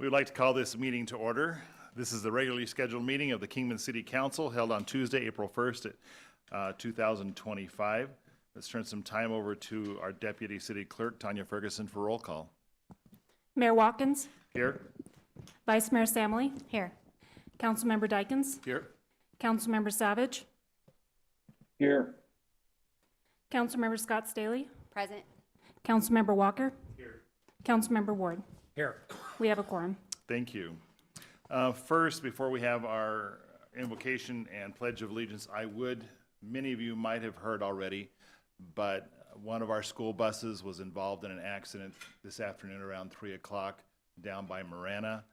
We would like to call this meeting to order. This is the regularly scheduled meeting of the Kingman City Council held on Tuesday, April 1st at 2025. Let's turn some time over to our Deputy City Clerk, Tanya Ferguson, for roll call. Mayor Watkins. Here. Vice Mayor Samley. Here. Councilmember Dykens. Here. Councilmember Savage. Here. Councilmember Scott Staley. Present. Councilmember Walker. Here. Councilmember Ward. Here. We have a quorum. Thank you. First, before we have our invocation and Pledge of Allegiance, many of you might have heard already, but one of our school buses was involved in an accident this afternoon around 3 o'clock down by Marana.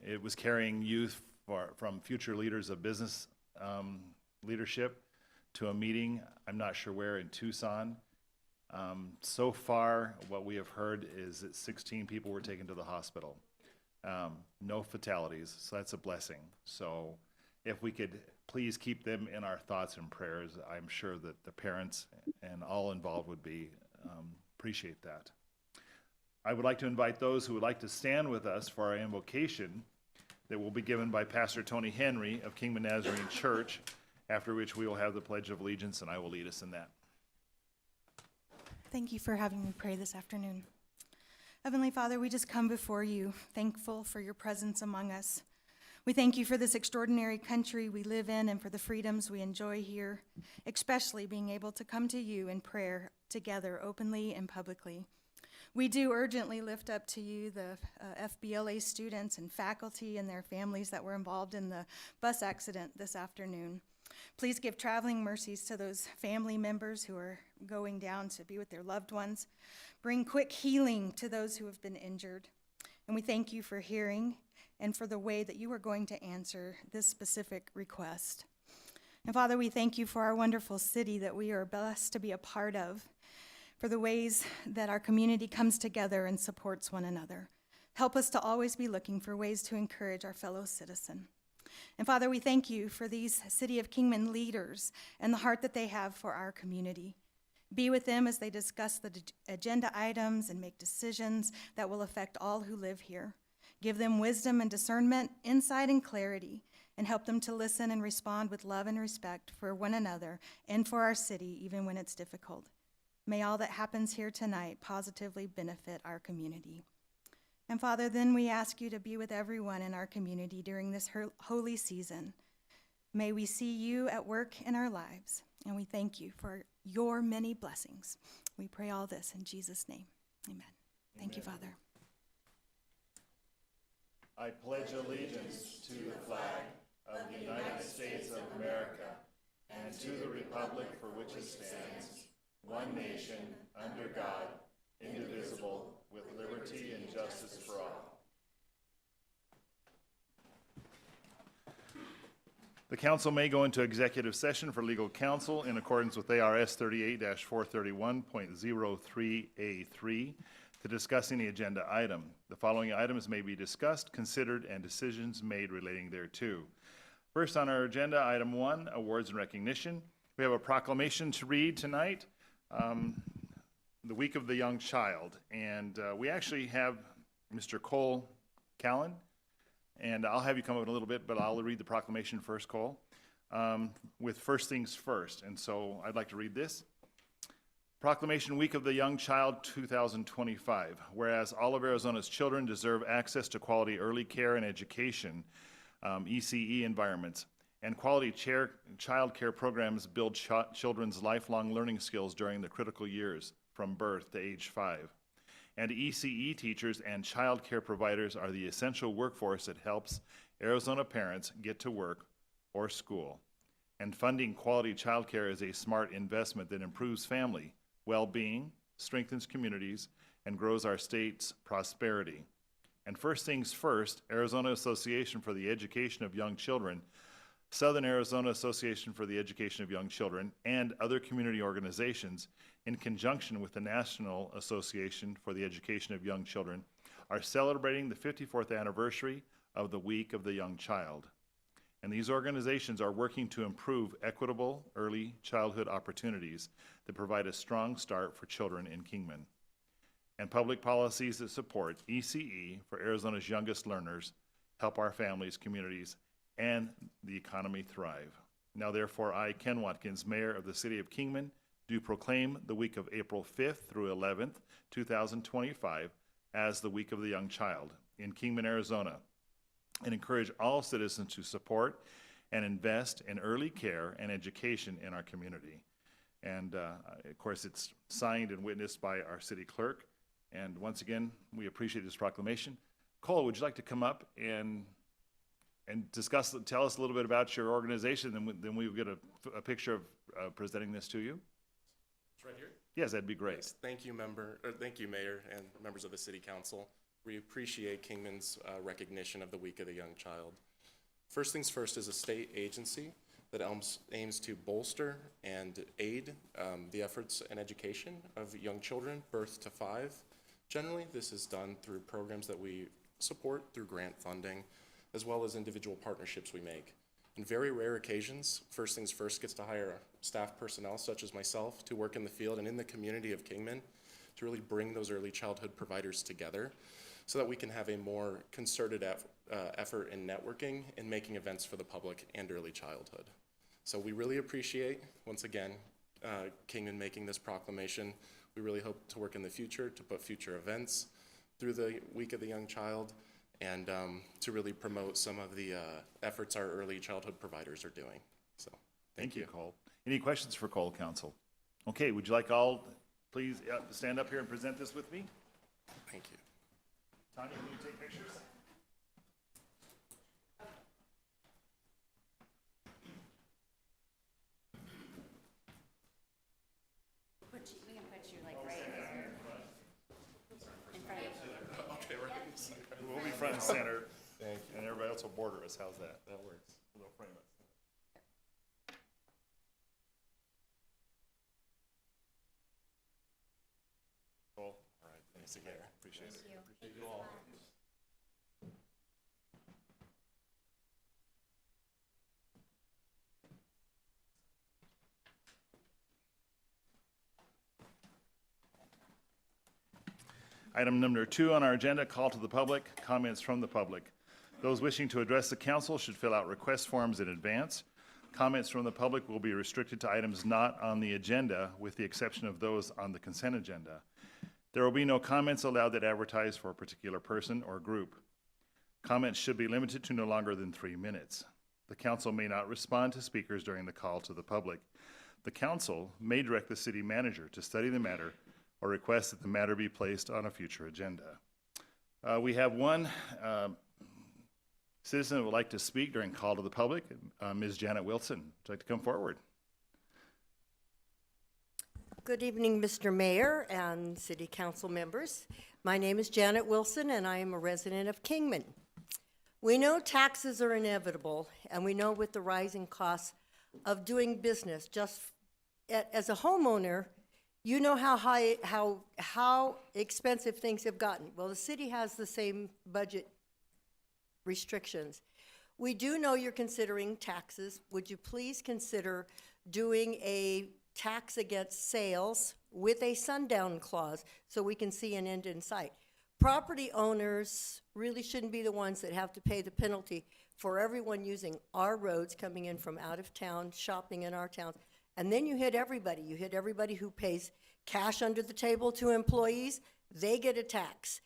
It was carrying youth from future leaders of business leadership to a meeting, I'm not sure where, in Tucson. So far, what we have heard is that 16 people were taken to the hospital. No fatalities, so that's a blessing. So if we could please keep them in our thoughts and prayers, I'm sure that the parents and all involved would appreciate that. I would like to invite those who would like to stand with us for our invocation that will be given by Pastor Tony Henry of Kingman Nazarene Church, after which we will have the Pledge of Allegiance, and I will lead us in that. Thank you for having me pray this afternoon. Heavenly Father, we just come before you, thankful for your presence among us. We thank you for this extraordinary country we live in and for the freedoms we enjoy here, especially being able to come to you in prayer together openly and publicly. We do urgently lift up to you the FBLA students and faculty and their families that were involved in the bus accident this afternoon. Please give traveling mercies to those family members who are going down to be with their loved ones. Bring quick healing to those who have been injured. And we thank you for hearing and for the way that you are going to answer this specific request. And Father, we thank you for our wonderful city that we are blessed to be a part of, for the ways that our community comes together and supports one another. Help us to always be looking for ways to encourage our fellow citizen. And Father, we thank you for these City of Kingman leaders and the heart that they have for our community. Be with them as they discuss the agenda items and make decisions that will affect all who live here. Give them wisdom and discernment, insight and clarity, and help them to listen and respond with love and respect for one another and for our city, even when it's difficult. May all that happens here tonight positively benefit our community. And Father, then we ask you to be with everyone in our community during this holy season. May we see you at work in our lives, and we thank you for your many blessings. We pray all this in Jesus' name. Amen. Thank you, Father. I pledge allegiance to the flag of the United States of America and to the republic for which it stands, one nation, under God, indivisible, with liberty and justice for all. The council may go into executive session for legal counsel in accordance with ARS 38-431.03A3 to discuss any agenda item. The following items may be discussed, considered, and decisions made relating thereto. First on our agenda, item 1, awards and recognition. We have a proclamation to read tonight. The Week of the Young Child, and we actually have Mr. Cole Callan, and I'll have you come up in a little bit, but I'll read the proclamation first, Cole, with first things first, and so I'd like to read this. Proclamation Week of the Young Child 2025. Whereas all of Arizona's children deserve access to quality early care and education, ECE environments, and quality child care programs build children's lifelong learning skills during the critical years from birth to age 5. And ECE teachers and child care providers are the essential workforce that helps Arizona parents get to work or school. And funding quality child care is a smart investment that improves family well-being, strengthens communities, and grows our state's prosperity. And first things first, Arizona Association for the Education of Young Children, Southern Arizona Association for the Education of Young Children, and other community organizations, in conjunction with the National Association for the Education of Young Children, are celebrating the 54th anniversary of the Week of the Young Child. And these organizations are working to improve equitable early childhood opportunities that provide a strong start for children in Kingman. and public policies that support ECE for Arizona's youngest learners, help our families, communities, and the economy thrive. Now therefore, I, Ken Watkins, Mayor of the City of Kingman, do proclaim the week of April 5th through 11th, 2025 as the Week of the Young Child in Kingman, Arizona, and encourage all citizens to support and invest in early care and education in our community. And of course, it's signed and witnessed by our city clerk. And once again, we appreciate this proclamation. Cole, would you like to come up and tell us a little bit about your organization, and then we'll get a picture of presenting this to you? It's right here. Yes, that'd be great. Yes, thank you, Mayor, and members of the City Council. We appreciate Kingman's recognition of the Week of the Young Child. First Things First is a state agency that aims to bolster and aid the efforts and education of young children, birth to 5. Generally, this is done through programs that we support through grant funding, as well as individual partnerships we make. On very rare occasions, First Things First gets to hire staff personnel such as myself to work in the field and in the community of Kingman to really bring those early childhood providers together so that we can have a more concerted effort in networking and making events for the public and early childhood. So we really appreciate, once again, Kingman making this proclamation. We really hope to work in the future to put future events through the Week of the Young Child and to really promote some of the efforts our early childhood providers are doing. So, thank you. Cole. Any questions for Cole, Council? Okay, would you like all, please stand up here and present this with me? Thank you. Tanya, can you take pictures? We can put you like right here. In front of you. Okay, we're in the center. We'll be front and center, Thank you. and everybody else will border us. How's that? That works. We'll frame us. Cool. All right, thanks Thanks again. again. Appreciate it. Thank you all. Item number 2 on our agenda, call to the public, comments from the public. Those wishing to address the council should fill out request forms in advance. Comments from the public will be restricted to items not on the agenda, with the exception of those on the consent agenda. There will be no comments allowed that advertise for a particular person or group. Comments should be limited to no longer than 3 minutes. The council may not respond to speakers during the call to the public. The council may direct the city manager to study the matter or request that the matter be placed on a future agenda. We have one citizen that would like to speak during call to the public. Ms. Janet Wilson, would you like to come forward? Good evening, Mr. Mayor and City Council members. My name is Janet Wilson, and I am a resident of Kingman. We know taxes are inevitable, and we know with the rising costs of doing business, just as a homeowner, you know how expensive things have gotten. Well, the city has the same budget restrictions. We do know you're considering taxes. Would you please consider doing a tax against sales with a sundown clause so we can see an end in sight? Property owners really shouldn't be the ones that have to pay the penalty for everyone using our roads coming in from out of town, shopping in our towns. And then you hit everybody. You hit everybody who pays cash under the table to employees, they get a tax.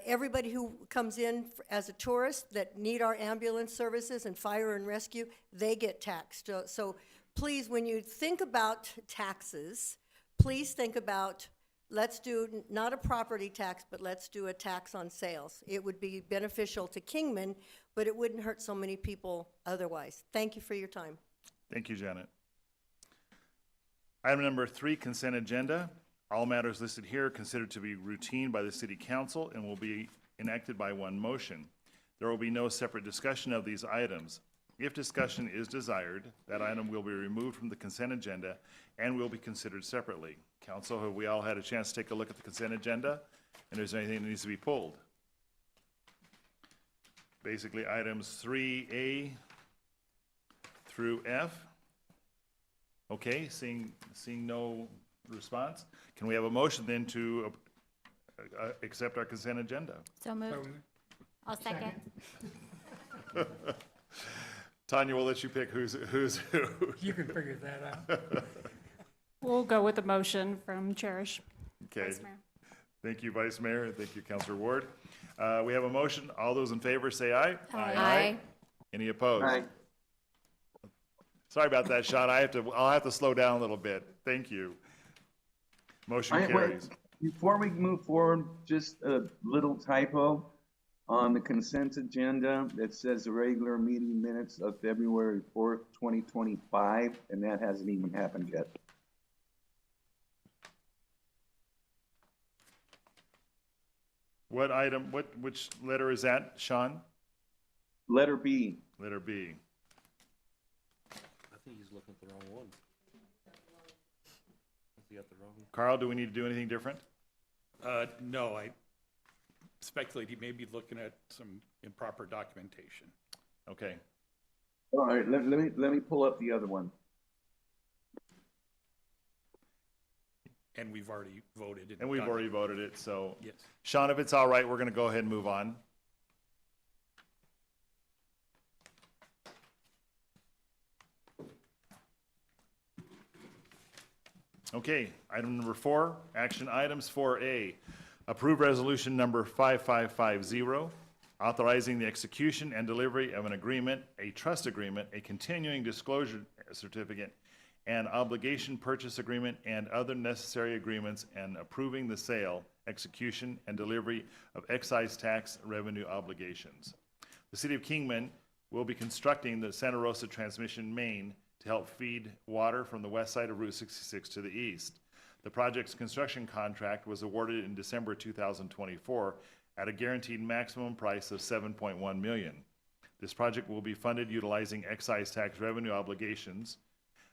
Everybody who comes in as a tourist that need our ambulance services and fire and rescue, they get taxed. So please, when you think about taxes, please think about, let's do not a property tax, but let's do a tax on sales. It would be beneficial to Kingman, but it wouldn't hurt so many people otherwise. Thank you for your time. Thank you, Janet. Item number 3, consent agenda. All matters listed here are considered to be routine by the City Council and will be enacted by one motion. There will be no separate discussion of these items. If discussion is desired, that item will be removed from the consent agenda and will be considered separately. Council, have we all had a chance to take a look at the consent agenda? And is there anything that needs to be pulled? Basically, items 3A through F. Okay, seeing no response, can we have a motion then to accept our consent agenda? So moved. I'll second. Tanya, we'll let you pick who's who. You can figure that out. We'll go with the motion from Cherish. Okay. Vice Mayor. Thank you, Vice Mayor, and thank you, Councilor Ward. We have a motion. All those in favor say aye. Aye. Any opposed? Aye. Sorry about that, Sean. I'll have to slow down a little bit. Thank you. Motion Wait, carries. before we move forward, just a little typo on the consent agenda. It says the regular meeting minutes of February 4th, 2025, and that hasn't even happened yet. What item, which letter is that, Sean? Letter B. Letter B. I think he's looking at the wrong one. He got the wrong. Carl, do we need to do anything different? No, I speculate he may be looking at some improper documentation. Okay. All right, let me pull up the other one. And we've already voted. And we've done it. already voted it, so. Yes. Sean, if it's all right, we're going to go ahead and move on. Okay, item number 4, action items 4A. Approve resolution number 5550, authorizing the execution and delivery of an agreement, a trust agreement, a continuing disclosure certificate, and obligation purchase agreement and other necessary agreements, and approving the sale, execution, and delivery of excise tax revenue obligations. The City of Kingman will be constructing the Santa Rosa transmission main to help feed water from the west side of Route 66 to the east. The project's construction contract was awarded in December 2024 at a guaranteed maximum price of $7.1 million. This project will be funded utilizing excise tax revenue obligations.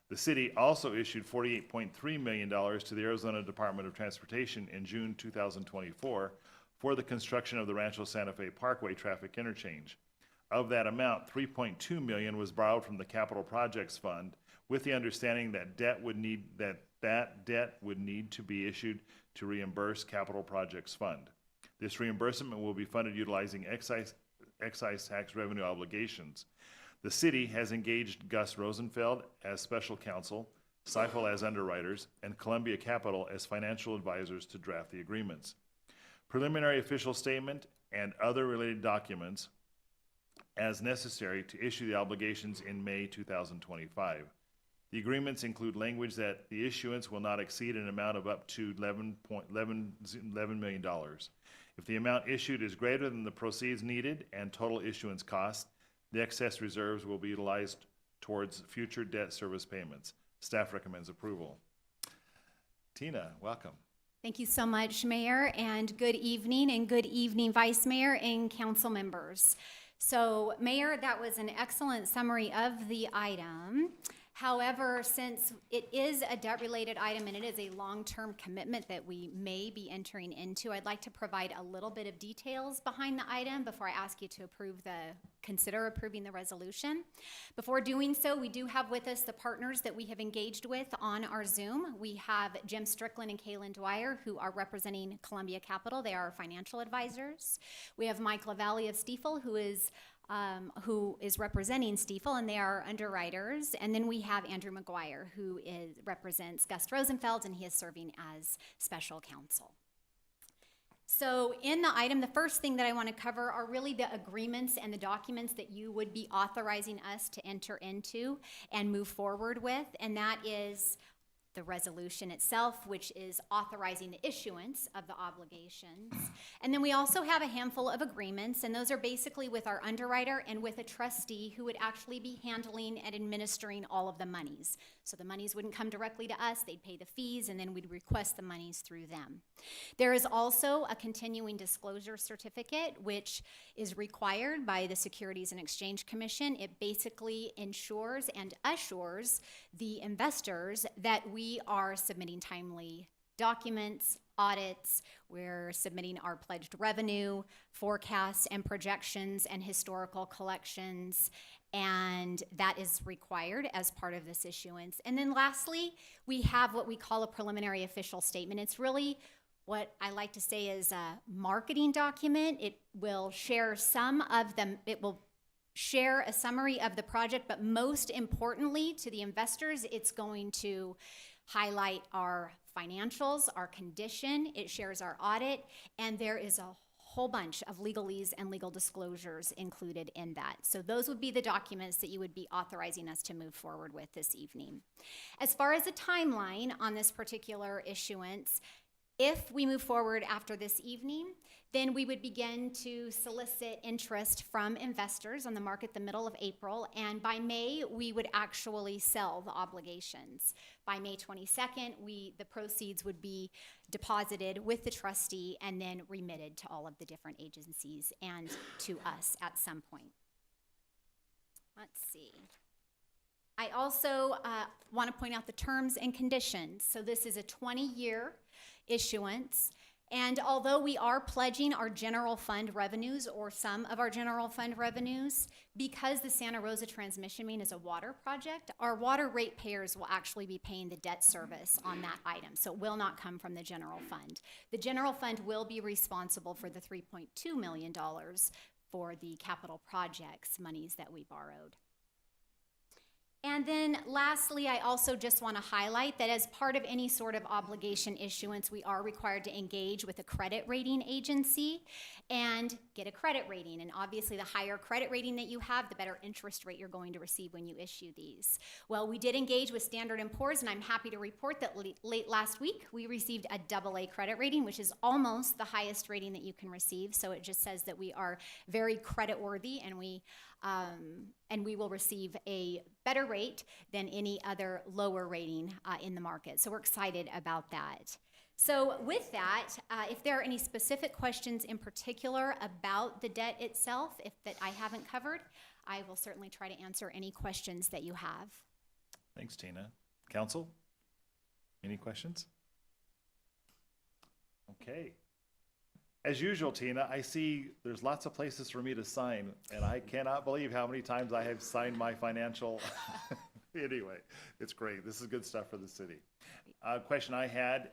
The city also issued $48.3 million to the Arizona Department of Transportation in June 2024 for the construction of the Rancho Santa Fe Parkway traffic interchange. Of that amount, $3.2 million was borrowed from the Capital Projects Fund, with the understanding that debt would need to be issued to reimburse Capital Projects Fund. This reimbursement will be funded utilizing excise tax revenue obligations. The city has engaged Gus Rosenfeld as special counsel, Seifel as underwriters, and Columbia Capital as financial advisors to draft the agreements. Preliminary official statement and other related documents as necessary to issue the obligations in May 2025. The agreements include language that the issuance will not exceed an amount of up to $11 million. If the amount issued is greater than the proceeds needed and total issuance cost, the excess reserves will be utilized towards future debt service payments. Staff recommends approval. Tina, welcome. Thank you so much, Mayor, and good evening, Vice Mayor and council members. So, Mayor, that was an excellent summary of the item. However, since it is a debt-related item and it is a long-term commitment that we may be entering into, I'd like to provide a little bit of details behind the item before I ask you to consider approving the resolution. Before doing so, we do have with us the partners that we have engaged with on our Zoom. We have Jim Strickland and Kaylin Dwyer, who are representing Columbia Capital. They are our financial advisors. We have Mike LaValle of Stiefel, who is representing Stiefel, and they are underwriters. And then we have Andrew McGuire, who represents Gus Rosenfeld, and he is serving as special counsel. So in the item, the first thing that I want to cover are really the agreements and the documents that you would be authorizing us to enter into and move forward with, and that is the resolution itself, which is authorizing the issuance of the obligations. And then we also have a handful of agreements, and those are basically with our underwriter and with a trustee who would actually be handling and administering all of the monies. So the monies wouldn't come directly to us, they'd pay the fees, and then we'd request the monies through them. There is also a continuing disclosure certificate, which is required by the Securities and Exchange Commission. It basically ensures and assures the investors that we are submitting timely documents, audits, we're submitting our pledged revenue, forecasts and projections, and historical collections, and that is required as part of this issuance. And then lastly, we have what we call a preliminary official statement. It's really what I like to say is a marketing document. It will share some of them, it will share a summary of the project, but most importantly to the investors, it's going to highlight our financials, our condition, it shares our audit, and there is a whole bunch of legalese and legal disclosures included in that. So those would be the documents that you would be authorizing us to move forward with this evening. As far as the timeline on this particular issuance, if we move forward after this evening, then we would begin to solicit interest from investors on the market the middle of April, and by May, we would actually sell the obligations. By May 22nd, the proceeds would be deposited with the trustee and then remitted to all of the different agencies and to us at some point. Let's see. I also want to point out the terms and conditions. So this is a 20-year issuance. And although we are pledging our general fund revenues or some of our general fund revenues, because the Santa Rosa transmission main is a water project, our water ratepayers will actually be paying the debt service on that item. So it will not come from the general fund. The general fund will be responsible for the $3.2 million for the capital projects monies that we borrowed. And then lastly, I also just want to highlight that as part of any sort of obligation issuance, we are required to engage with a credit rating agency and get a credit rating. And obviously, the higher credit rating that you have, the better interest rate you're going to receive when you issue these. Well, we did engage with Standard & Poor's, and I'm happy to report that late last week, we received a AA credit rating, which is almost the highest rating that you can receive. So it just says that we are very credit worthy, and we will receive a better rate than any other lower rating in the market. So we're excited about that. So with that, if there are any specific questions in particular about the debt itself, that I haven't covered, I will certainly try to answer any questions that you have. Thanks, Tina. Council, any questions? Okay. As usual, Tina, I see there's lots of places for me to sign, and I cannot believe how many times I have signed my financial. Anyway, it's great. This is good stuff for the city. Question I had,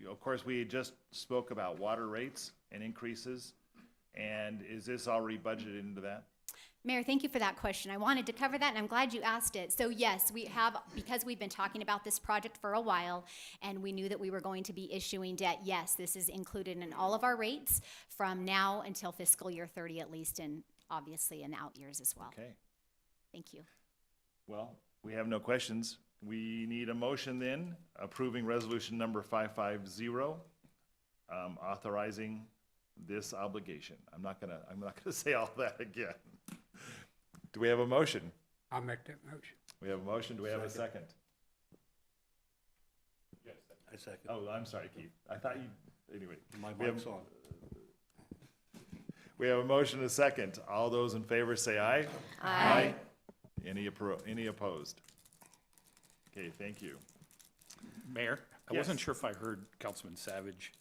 of course, we just spoke about water rates and increases, and is this already budgeted into that? Mayor, thank you for that question. I wanted to cover that, and I'm glad you asked it. So yes, we have, because we've been talking about this project for a while, and we knew that we were going to be issuing debt, yes, this is included in all of our rates from now until fiscal year 30 at least, and obviously in the out years as well. Okay. Thank you. Well, we have no questions. We need a motion then approving resolution number 550, authorizing this obligation. I'm not gonna say all that again. Do we have a motion? I'll make that motion. We have a motion. Do we have a second? I second. Oh, I'm sorry, Keith. I thought you, anyway. My We have- mic's on. We have a motion and a second. All those in favor say aye. Aye. Any opposed? Okay, thank you. Mayor, I Yes. wasn't sure if I heard Councilman Savage.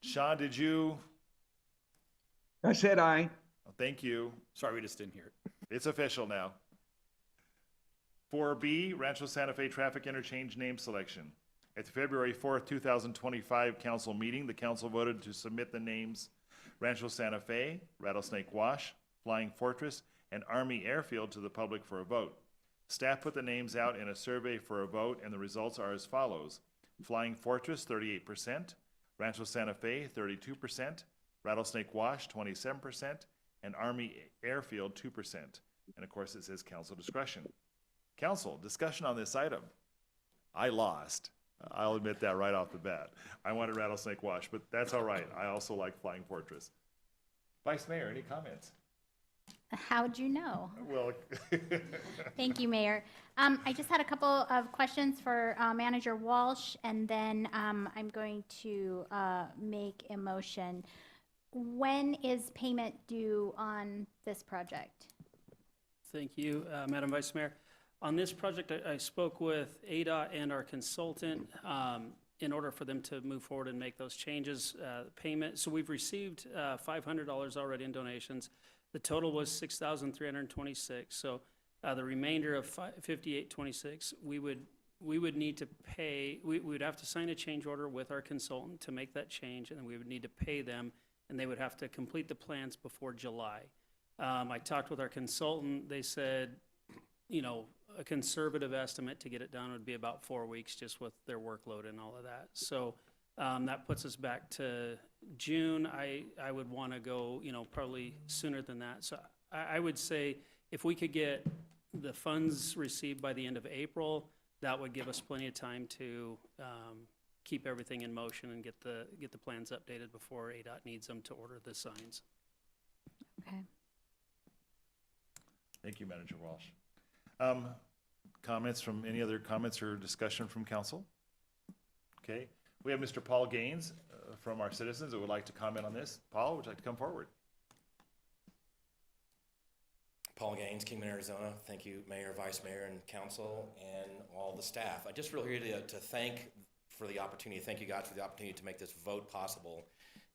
Sean, did you? I said aye. Thank you. Sorry, we just didn't hear it. It's official now. 4B, Rancho Santa Fe Traffic Interchange Name Selection. At the February 4th, 2025 council meeting, the council voted to submit the names Rancho Santa Fe, Rattlesnake Wash, Flying Fortress, and Army Airfield to the public for a vote. Staff put the names out in a survey for a vote, and the results are as follows. Flying Fortress, 38%, Rancho Santa Fe, 32%, Rattlesnake Wash, 27%, and Army Airfield, 2%. And of course, it says council discretion. Council, discussion on this item. I lost. I'll admit that right off the bat. I wanted Rattlesnake Wash, but that's all right. I also like Flying Fortress. Vice Mayor, any comments? How'd you know? Well, Thank you, Mayor. I just had a couple of questions for Manager Walsh, and then I'm going to make a motion. When is payment due on this project? Thank you, Madam Vice Mayor. On this project, I spoke with ADOT and our consultant in order for them to move forward and make those changes, payment. So we've received $500 already in donations. The total was $6,326. So the remainder of $58.26, we would we would need to pay, we would have to sign a change order with our consultant to make that change, and then we would need to pay them, and they would have to complete the plans before July. I talked with our consultant, they said, you know, a conservative estimate to get it done would be about 4 weeks, just with their workload and all of that. So that puts us back to June. I would want to go, you know, probably sooner than that. So I would say if we could get the funds received by the end of April, that would give us plenty of time to keep everything in motion and get the plans updated before ADOT needs them to order the signs. Okay. Thank you, Manager Walsh. Any other comments or discussion from council? Okay, we have Mr. Paul Gaines from our citizens that would like to comment on this. Paul, would you like to come forward? Paul Gaines, Kingman, Arizona. Thank you, Mayor, Vice Mayor, and Council, and all the staff. I just really here to thank for the opportunity. Thank you guys for the opportunity to make this vote possible.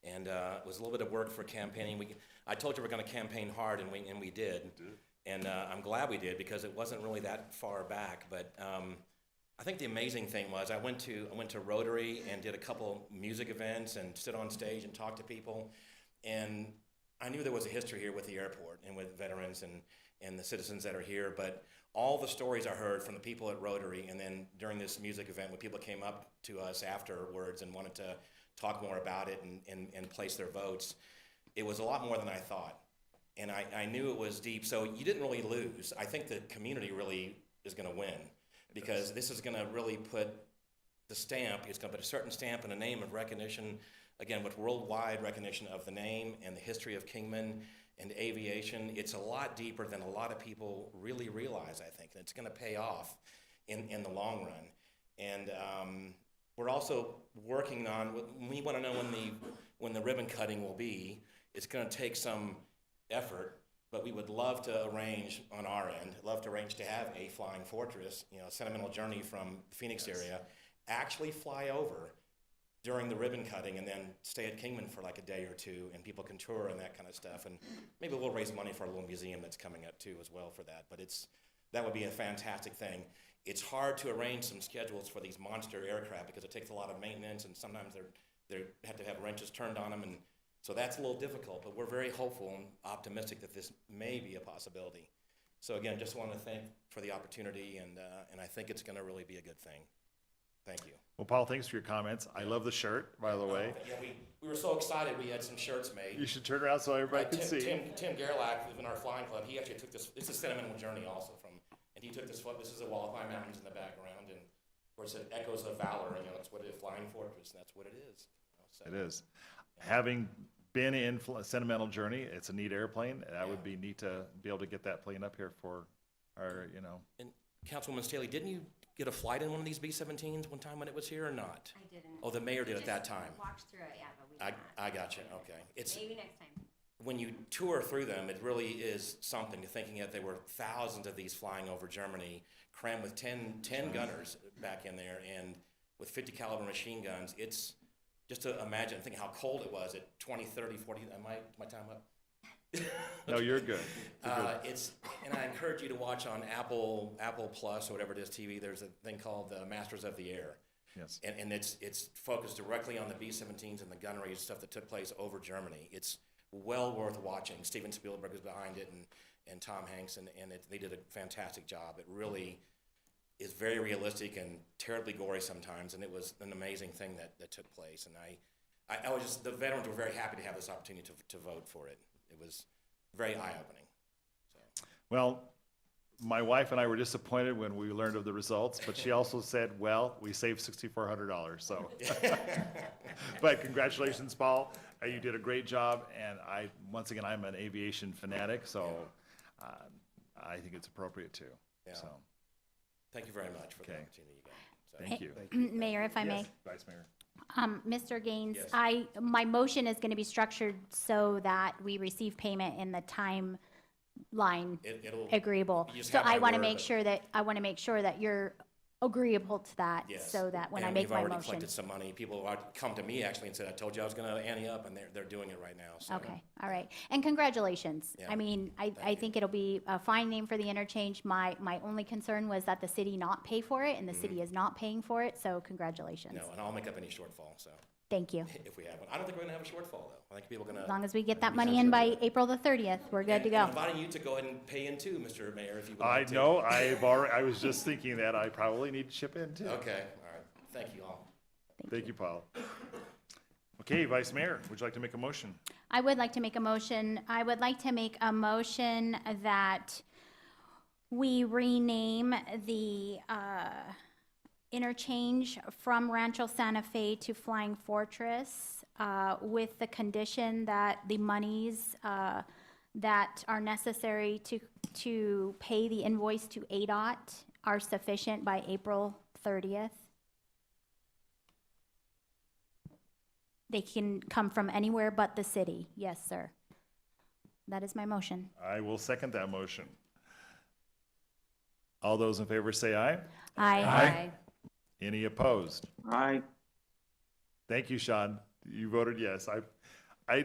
And it was a little bit of work for campaigning. I told you we're going to campaign hard, and we did. And I'm glad we did, because it wasn't really that far back. But I think the amazing thing was I went to Rotary and did a couple music events and stood on stage and talked to people. And I knew there was a history here with the airport and with veterans and the citizens that are here. But all the stories I heard from the people at Rotary, and then during this music event when people came up to us afterwards and wanted to talk more about it and place their votes, it was a lot more than I thought. And I knew it was deep, so you didn't really lose. I think the community really is going to win, because this is going to really put the stamp, it's going to put a certain stamp and a name of recognition, again, with worldwide recognition of the name and the history of Kingman and aviation. It's a lot deeper than a lot of people really realize, I think. And it's going to pay off in the long run. And we're also working on, we want to know when the ribbon cutting will be. It's going to take some effort, but we would love to arrange on our end, to have a flying fortress, you know, a sentimental journey from the Phoenix area, actually fly over during the ribbon cutting and then stay at Kingman for like a day or two, and people can tour and that kind of stuff. And maybe we'll raise money for a little museum that's coming up too as well for that. But that would be a fantastic thing. It's hard to arrange some schedules for these monster aircraft because it takes a lot of maintenance, and sometimes they have to have wrenches turned on them, and so that's a little difficult, but we're very hopeful and optimistic that this may be a possibility. So again, just want to thank for the opportunity, and I think it's going to really be a good thing. Thank you. Well, Paul, thanks for your comments. I love the shirt, by the way. Yeah, we were so excited. We had some shirts made. You should turn around so everybody can see. Tim Gerlach in our flying club, he actually took this. It's a sentimental journey also and he took this photo. This is the Wallaby Mountains in the background, and of course it echoes of valor. You know, it's what it is, flying fortress, and that's what it is. You know, so. It is. Having been in a sentimental journey, it's a neat airplane. That would be neat to be able to get that plane up here for our, you know. And Councilwoman Staley, didn't you get a flight in one of these B-17s one time when it was here or not? I didn't. Oh, the mayor did at that time. Walked through it, yeah, but we did not. I got you, okay. Maybe next time. When you tour through them, it really is something, thinking that there were thousands of these flying over Germany, crammed with 10 gunners back in there, and with 50 caliber machine guns. It's just to imagine, think how cold it was at 20, 30, 40, my time up? No, you're good. And I encourage you to watch on Apple Plus or whatever it is, TV, there's a thing called Masters of the Air. Yes. And it's focused directly on the B-17s and the gunnery stuff that took place over Germany. It's well worth watching. Steven Spielberg is behind it, and Tom Hanks, and they did a fantastic job. It really is very realistic and terribly gory sometimes, and it was an amazing thing that took place. And I was just, the veterans were very happy to have this opportunity to vote for it. It was very eye-opening. So. Well, my wife and I were disappointed when we learned of the results, but she also said, well, we saved $6,400, so. But congratulations, Paul. You did a great job, and once again, I'm an aviation fanatic, so I think it's appropriate too. Yeah. So. Thank you very much for the opportunity again. So. Thank you. Mayor, if I may. Yes, Vice Mayor. Mr. Gaines, Yes. my motion is going to be structured so that we receive payment in the timeline It'll agreeable. you just So have my I want to word, make but- sure that, you're agreeable to that, Yes. so that when I And make we've my already motion. collected some money. People have come to me actually and said, I told you I was gonna ante up, and they're doing it right now, so. Okay, all right. And congratulations. Yeah, I mean, I think it'll be a fine name for the interchange. My only concern was that the city not pay for it, and the city is not paying for it, so congratulations. No, and I'll make up any shortfall, so, Thank you. if we have one. I don't think we're gonna have a shortfall, though. I think people are gonna. As long as we get that money in by April the 30th, we're good to And go. I'm inviting you to go ahead and pay in too, Mr. Mayor, if you would I like to. know, I was just thinking that I probably need to chip in too. Okay, all right. Thank you all. Thank you, Paul. Okay, Vice Mayor, would you like to make a motion? I would like to make a motion. I would like to make a motion that we rename the interchange from Rancho Santa Fe to Flying Fortress with the condition that the monies that are necessary to pay the invoice to ADOT are sufficient by April 30th. They can come from anywhere but the city. Yes, sir. That is my motion. I will second that motion. All those in favor say aye. Aye. Any opposed? Aye. Thank you, Sean. You voted yes.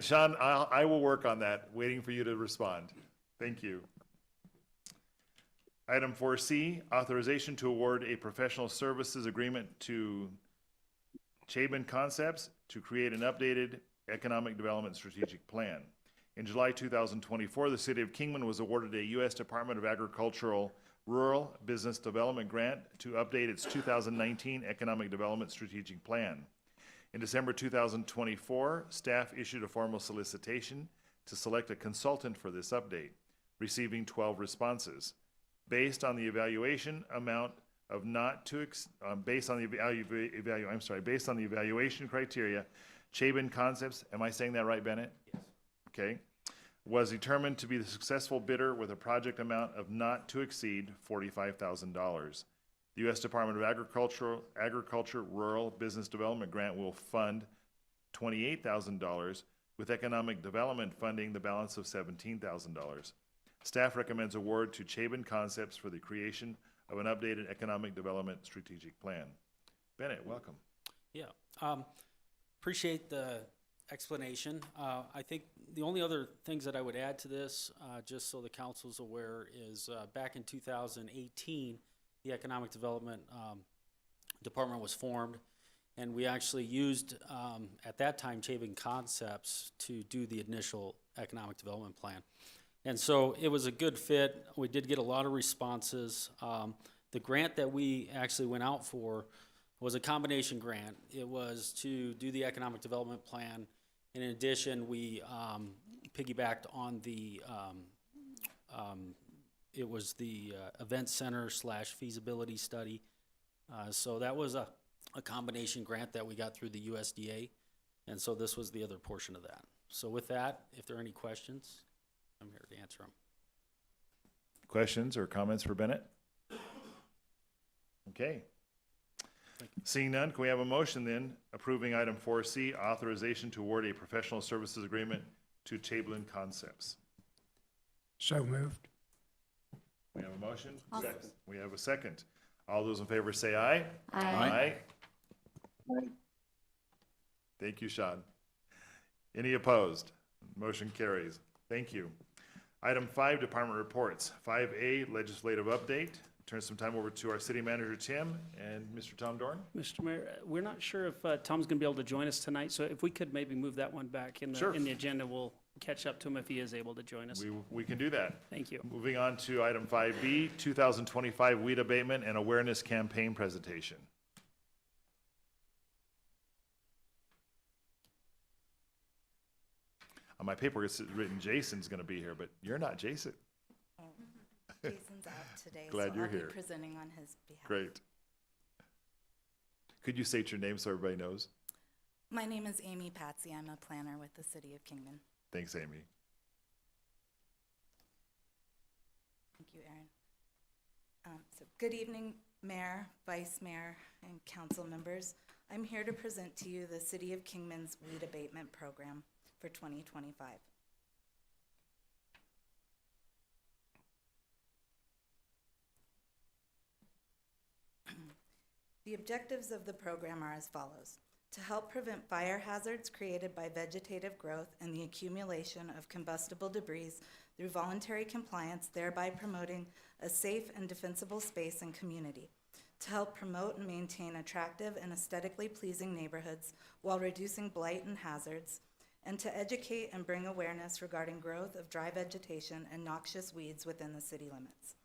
Sean, I will work on that, waiting for you to respond. Thank you. Item 4C, authorization to award a professional services agreement to Chabin Concepts to create an updated economic development strategic plan. In July 2024, the city of Kingman was awarded a U.S. Department of Agricultural Rural Business Development grant to update its 2019 economic development strategic plan. In December 2024, staff issued a formal solicitation to select a consultant for this update, receiving 12 responses. Based on the evaluation amount of not to, based on the evaluation criteria, Chabin Concepts, am I saying that right, Bennett? Yes. Okay, was determined to be the successful bidder with a project amount of not to exceed $45,000. The U.S. Department of Agriculture Rural Business Development grant will fund $28,000, with economic development funding the balance of $17,000. Staff recommends award to Chabin Concepts for the creation of an updated economic development strategic plan. Bennett, welcome. Yeah, appreciate the explanation. I think the only other things that I would add to this, just so the council's aware, is back in 2018, the Economic Development Department was formed, and we actually used, at that time, Chabin Concepts to do the initial economic development plan. And so it was a good fit. We did get a lot of responses. The grant that we actually went out for was a combination grant. It was to do the economic development plan. In addition, we piggybacked on the, it was the event center / feasibility study. So that was a combination grant that we got through the USDA. And so this was the other portion of that. So with that, if there are any questions, I'm here to answer them. Questions or comments for Bennett? Okay. Seeing none, can we have a motion then approving item 4C, authorization to award a professional services agreement to Chabin Concepts? So moved. We have a motion? Second. We have a second. All those in favor say aye. Aye. Aye. Thank you, Sean. Any opposed? Motion carries. Thank you. Item 5, department reports. 5A, legislative update. Turn some time over to our city manager, Tim, and Mr. Tom Dorn. Mr. Mayor, we're not sure if Tom's going to be able to join us tonight, so if we could maybe move that one back in Sure. the agenda, we'll catch up to him if he is able to join us. We can do that. Thank you. Moving on to item 5B, 2025 weed abatement and awareness campaign presentation. On my paper, it's written Jason's going to be here, but you're not Jason. Jason's out today, Glad so you're I'll here. be presenting on his behalf. Great. Could you state your name so everybody knows? My name is Amy Patsy. I'm a planner with the City of Kingman. Thanks, Amy. Thank you, Aaron. So good evening, Mayor, Vice Mayor, and council members. I'm here to present to you the City of Kingman's weed abatement program for 2025. The objectives of the program are as follows: to help prevent fire hazards created by vegetative growth and the accumulation of combustible debris through voluntary compliance, thereby promoting a safe and defensible space and community. To help promote and maintain attractive and aesthetically pleasing neighborhoods while reducing blight and hazards, and to educate and bring awareness regarding growth of dry vegetation and noxious weeds within the city limits.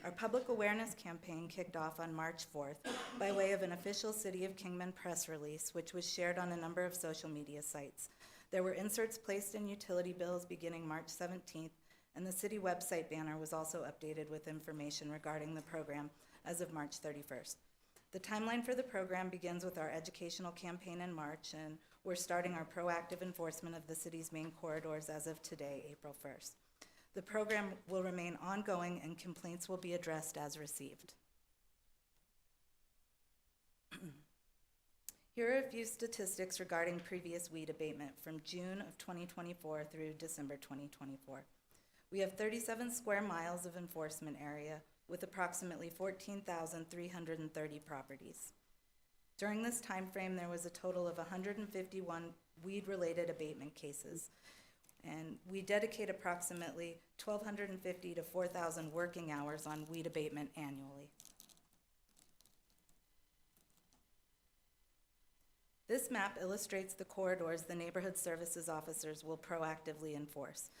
Our public awareness campaign kicked off on March 4th by way of an official City of Kingman press release, which was shared on a number of social media sites. There were inserts placed in utility bills beginning March 17th, and the city website banner was also updated with information regarding the program as of March 31st. The timeline for the program begins with our educational campaign in March, and we're starting our proactive enforcement of the city's main corridors as of today, April 1st. The program will remain ongoing and complaints will be addressed as received. Here are a few statistics regarding previous weed abatement from June of 2024 through December 2024. We have 37 square miles of enforcement area with approximately 14,330 properties. During this time frame, there was a total of 151 weed-related abatement cases, and we dedicate approximately 1,250 to 4,000 working hours on weed abatement annually. This map illustrates the corridors the neighborhood services officers will proactively enforce.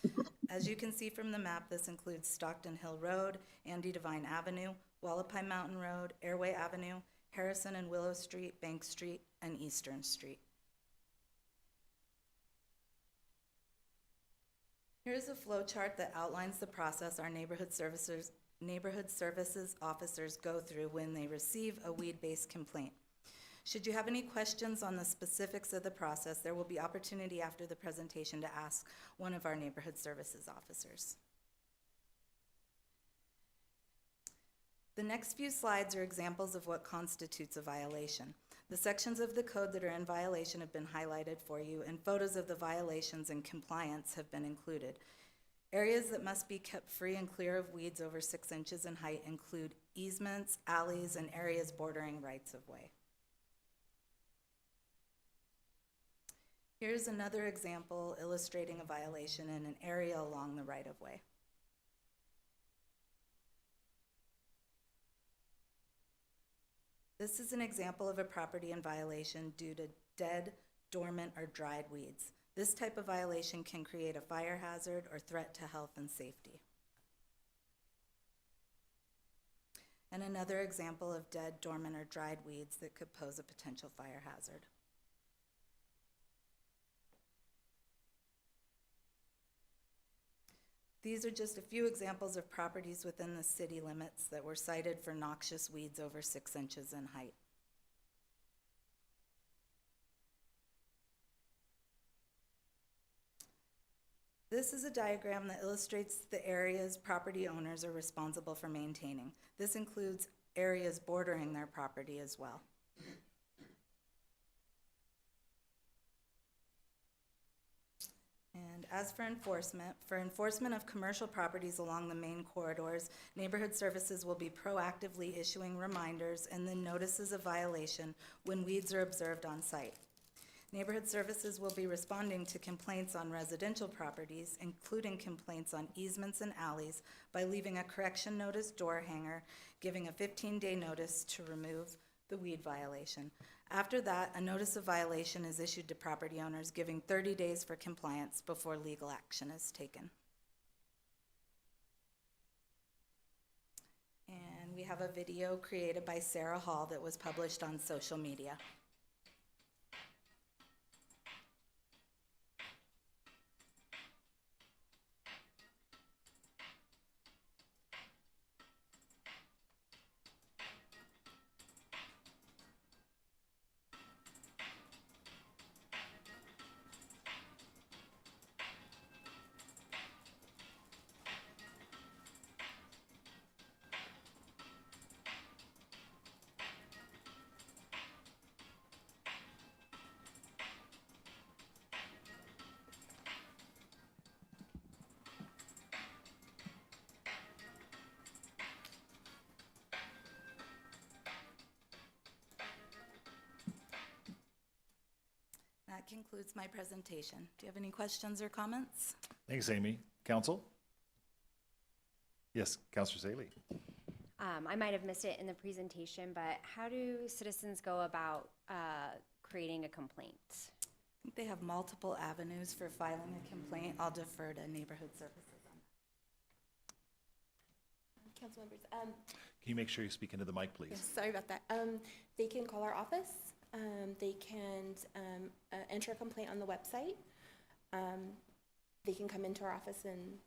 As you can see from the map, this includes Stockton Hill Road, Andy Devine Avenue, Wallapai Mountain Road, Airway Avenue, Harrison and Willow Street, Bank Street, and Eastern Street. Here's a flow chart that outlines the process our neighborhood services officers go through when they receive a weed-based complaint. Should you have any questions on the specifics of the process, there will be opportunity after the presentation to ask one of our neighborhood services officers. The next few slides are examples of what constitutes a violation. The sections of the code that are in violation have been highlighted for you, and photos of the violations and compliance have been included. Areas that must be kept free and clear of weeds over 6 inches in height include easements, alleys, and areas bordering rights of way. Here's another example illustrating a violation in an area along the right-of-way. This is an example of a property in violation due to dead, dormant, or dried weeds. This type of violation can create a fire hazard or threat to health and safety. And another example of dead, dormant, or dried weeds that could pose a potential fire hazard. These are just a few examples of properties within the city limits that were cited for noxious weeds over 6 inches in height. This is a diagram that illustrates the areas property owners are responsible for maintaining. This includes areas bordering their property as well. And as for enforcement of commercial properties along the main corridors, neighborhood services will be proactively issuing reminders and then notices of violation when weeds are observed on site. Neighborhood services will be responding to complaints on residential properties, including complaints on easements and alleys, by leaving a correction notice door hanger, giving a 15-day notice to remove the weed violation. After that, a notice of violation is issued to property owners, giving 30 days for compliance before legal action is taken. And we have a video created by Sarah Hall that was published on social media. That concludes my presentation. Do you have any questions or comments? Thanks, Amy. Council? Yes, Councilor Saley. I might have missed it in the presentation, but how do citizens go about creating a complaint? I think they have multiple avenues for filing a complaint. I'll defer to neighborhood services on that. Council members, Can you make sure you speak into the mic, please? yes, sorry about that. They can call our office. They can enter a complaint on the website. They can come into our office and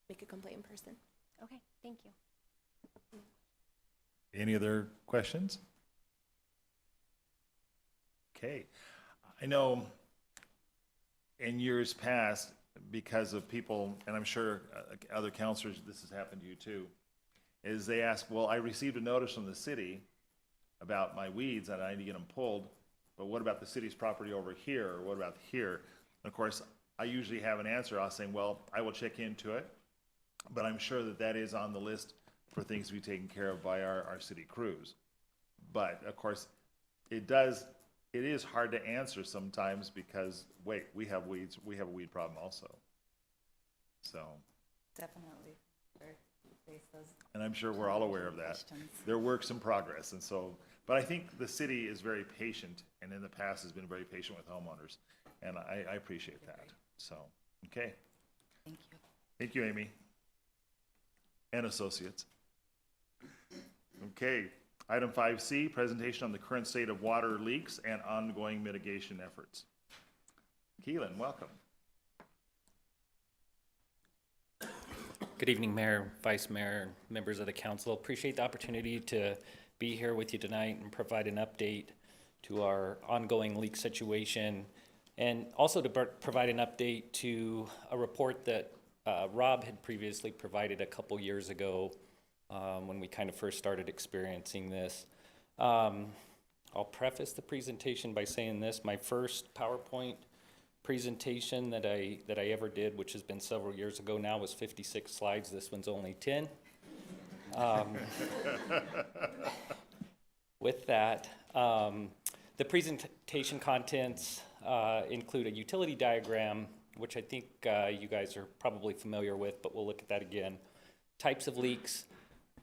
make a complaint in person. Okay, thank you. Any other questions? Okay. I know in years past, because of people, and I'm sure other counselors, this has happened to you too, is they ask, well, I received a notice from the city about my weeds and I need to get them pulled, but what about the city's property over here, or what about here? And of course, I usually have an answer. I'll say, well, I will check into it, but I'm sure that that is on the list for things to be taken care of by our city crews. But of course, it is hard to answer sometimes because, wait, we have weeds, we have a weed problem also. So, Definitely. Face those and I'm sure we're all aware of that. questions. They're works in progress, and so, but I think the city is very patient, and in the past has been very patient with homeowners, and I appreciate that. So, okay. Thank you. Thank you, Amy. And associates. Okay, item 5C, presentation on the current state of water leaks and ongoing mitigation efforts. Keelan, welcome. Good evening, Mayor, Vice Mayor, members of the council. Appreciate the opportunity to be here with you tonight and provide an update to our ongoing leak situation, and also to provide an update to a report that Rob had previously provided a couple years ago when we kind of first started experiencing this. I'll preface the presentation by saying this: my first PowerPoint presentation that I ever did, which has been several years ago now, was 56 slides. This one's only 10. With that, the presentation contents include a utility diagram, which I think you guys are probably familiar with, but we'll look at that again. Types of leaks,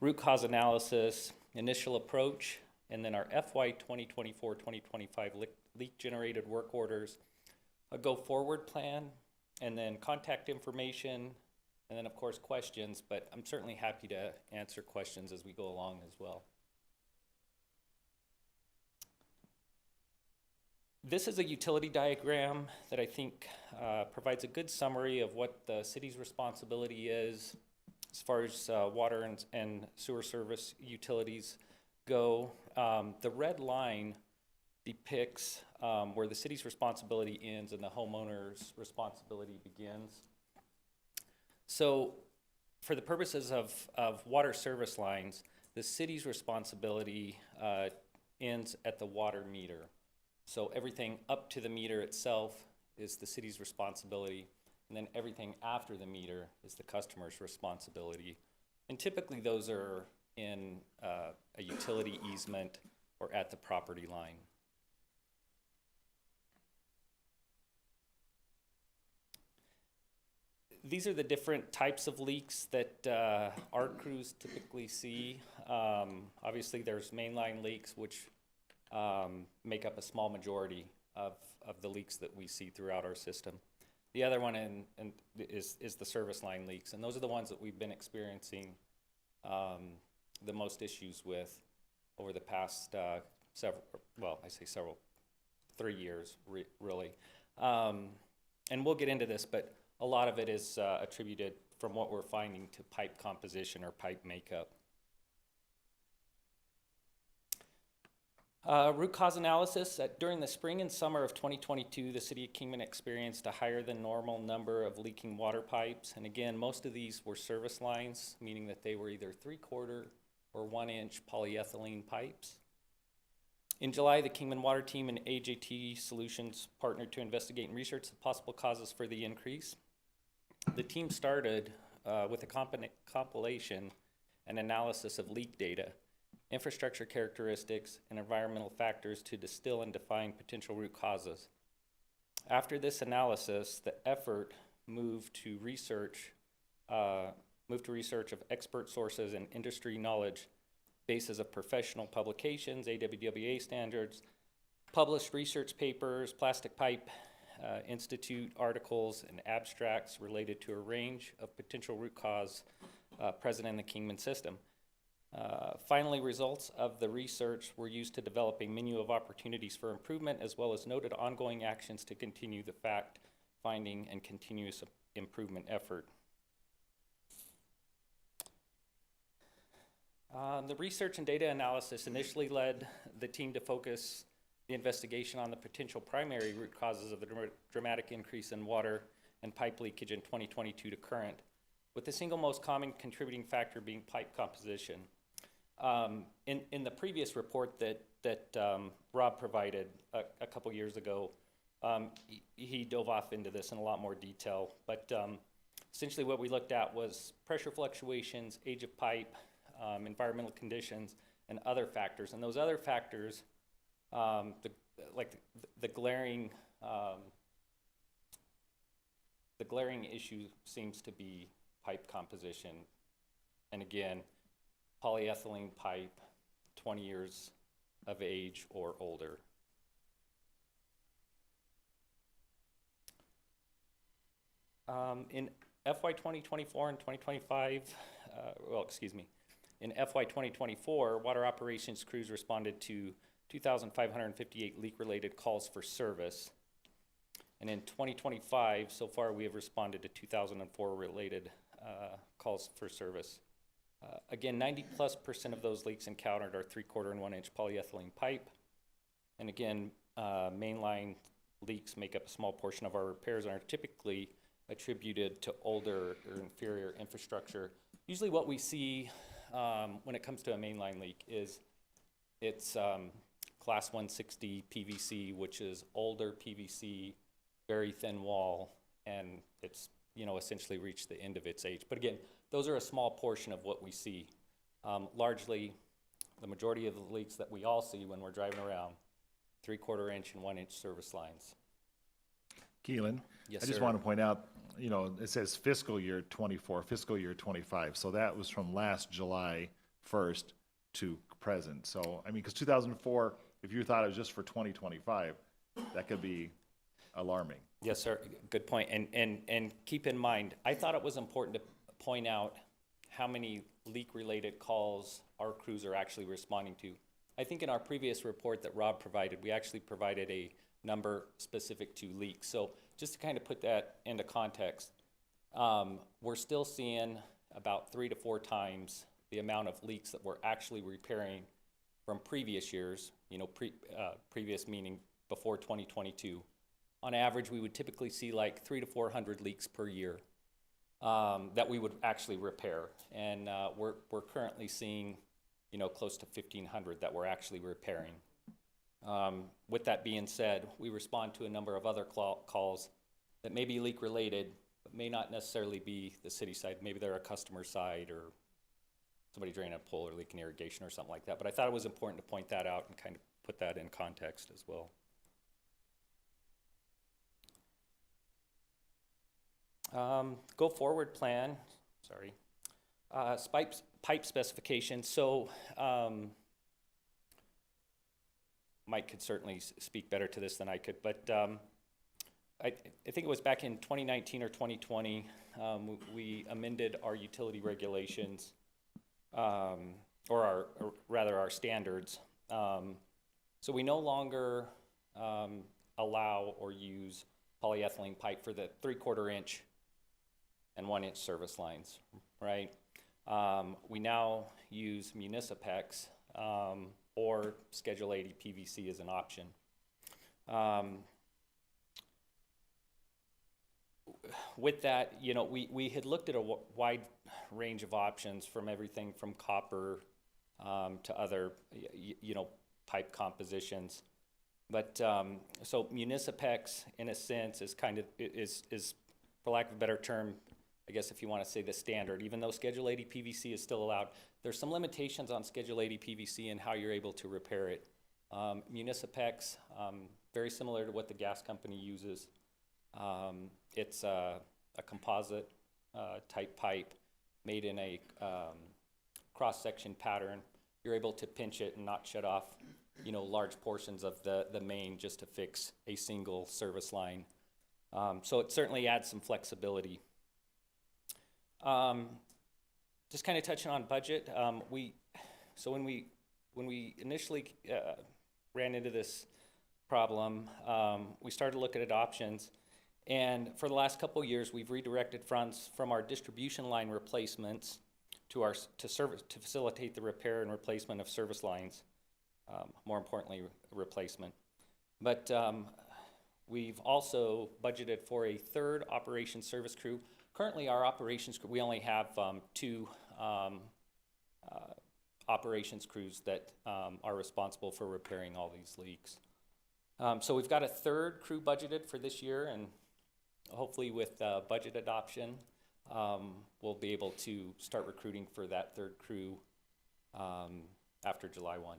root cause analysis, initial approach, and then our FY 2024-2025 leak generated work orders, a go-forward plan, and then contact information, and then of course questions, but I'm certainly happy to answer questions as we go along as well. This is a utility diagram that I think provides a good summary of what the city's responsibility is as far as water and sewer service utilities go. The red line depicts where the city's responsibility ends and the homeowner's responsibility begins. So for the purposes of water service lines, the city's responsibility ends at the water meter. So everything up to the meter itself is the city's responsibility, and then everything after the meter is the customer's responsibility. And typically those are in a utility easement or at the property line. These are the different types of leaks that our crews typically see. Obviously there's mainline leaks, which make up a small majority of the leaks that we see throughout our system. The other one is the service line leaks, and those are the ones that we've been experiencing the most issues with over the past several, 3 years, really. And we'll get into this, but a lot of it is attributed from what we're finding to pipe composition or pipe makeup. Root cause analysis. During the spring and summer of 2022, the city of Kingman experienced a higher than normal number of leaking water pipes. And again, most of these were service lines, meaning that they were either 3/4 or 1-inch polyethylene pipes. In July, the Kingman Water Team and AJT Solutions partnered to investigate and research the possible causes for the increase. The team started with a compilation and analysis of leak data, infrastructure characteristics, and environmental factors to distill and define potential root causes. After this analysis, the effort moved to research of expert sources and industry knowledge bases of professional publications, AWWA standards, published research papers, Plastic Pipe Institute articles, and abstracts related to a range of potential root cause present in the Kingman system. Finally, results of the research were used to develop a menu of opportunities for improvement, as well as noted ongoing actions to continue the fact-finding and continuous improvement effort. The research and data analysis initially led the team to focus the investigation on the potential primary root causes of the dramatic increase in water and pipe leakage in 2022 to current, with the single most common contributing factor being pipe composition. In the previous report that Rob provided a couple years ago, he dove off into this in a lot more detail, but essentially what we looked at was pressure fluctuations, age of pipe, environmental conditions, and other factors. And those other factors, the glaring issue seems to be pipe composition. And again, polyethylene pipe, 20 years of age or older. In FY 2024 and 2025, in FY 2024, water operations crews responded to 2,558 leak-related calls for service. And in 2025, so far, we have responded to 2,004 related calls for service. Again, 90+% of those leaks encountered are 3/4 and 1-inch polyethylene pipe. And again, mainline leaks make up a small portion of our repairs and are typically attributed to older or inferior infrastructure. Usually what we see when it comes to a mainline leak is it's class 160 PVC, which is older PVC, very thin wall, and it's, essentially reached the end of its age. But again, those are a small portion of what we see. Largely, the majority of the leaks that we all see when we're driving around, 3/4 inch and 1-inch service lines. Keelan? Yes, I just sir. want to point out, it says fiscal year 24, fiscal year 25. So that was from last July 1st to present. So, because 2004, if you thought it was just for 2025, that could be alarming. Yes, sir. Good point. And keep in mind, I thought it was important to point out how many leak-related calls our crews are actually responding to. I think in our previous report that Rob provided, we actually provided a number specific to leaks. So just to kind of put that into context, we're still seeing about 3 to 4 times the amount of leaks that we're actually repairing from previous years, previous meaning before 2022. On average, we would typically see like 300 to 400 leaks per year that we would actually repair. And we're currently seeing, close to 1,500 that we're actually repairing. With that being said, we respond to a number of other calls that may be leak related, but may not necessarily be the city side. Maybe they're a customer side or somebody draining a pole or leaking irrigation or something like that. But I thought it was important to point that out and kind of put that in context as well. Go forward plan, sorry. Pipe specifications. So Mike could certainly speak better to this than I could, but I think it was back in 2019 or 2020, we amended our utility regulations, or our standards. So we no longer allow or use polyethylene pipe for the 3/4 inch and 1-inch service lines, right? We now use Municipex or Schedule 80 PVC as an option. With that, we had looked at a wide range of options from everything from copper to other, pipe compositions. But so Municipex, in a sense, is is for lack of a better term, I guess if you want to say the standard. Even though Schedule 80 PVC is still allowed, there's some limitations on Schedule 80 PVC and how you're able to repair it. Municipex very similar to what the gas company uses. It's a composite type pipe made in a cross-section pattern. You're able to pinch it and not shut off, large portions of the main just to fix a single service line. So it certainly adds some flexibility. Just kind of touching on budget, when we initially ran into this problem, we started looking at options, and for the last couple of years, we've redirected funds from our distribution line replacements to facilitate the repair and replacement of service lines. More importantly, replacement. But we've also budgeted for a third operations service crew. Currently, our operations crew, we only have two operations crews that are responsible for repairing all these leaks. So we've got a third crew budgeted for this year, and hopefully with budget adoption, we'll be able to start recruiting for that third crew after July 1.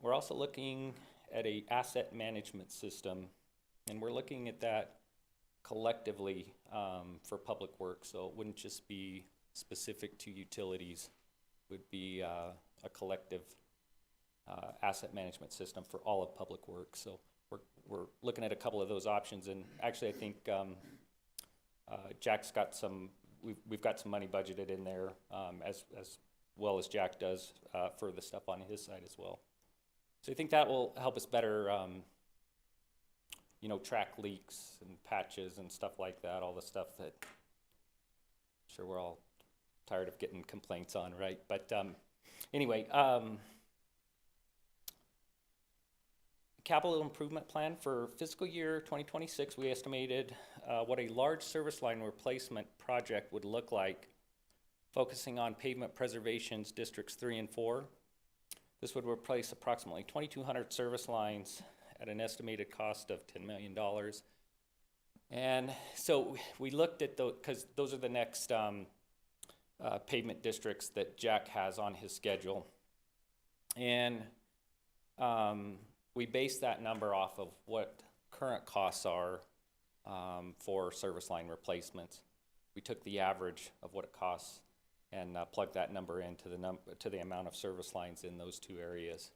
We're also looking at a asset management system, and we're looking at that collectively for public works, so it wouldn't just be specific to utilities, it would be a collective asset management system for all of public works. So we're looking at a couple of those options, and actually I think Jack's got we've got some money budgeted in there as well as Jack does for the stuff on his side as well. So I think that will help us better track leaks and patches and stuff like that, all the stuff that I'm sure we're all tired of getting complaints on, right? But anyway, capital improvement plan for fiscal year 2026, we estimated what a large service line replacement project would look like, focusing on pavement preservations districts 3 and 4. This would replace approximately 2,200 service lines at an estimated cost of $10 million. And so we looked at those, because those are the next pavement districts that Jack has on his schedule. And we based that number off of what current costs are for service line replacements. We took the average of what it costs and plugged that number into the amount of service lines in those two areas.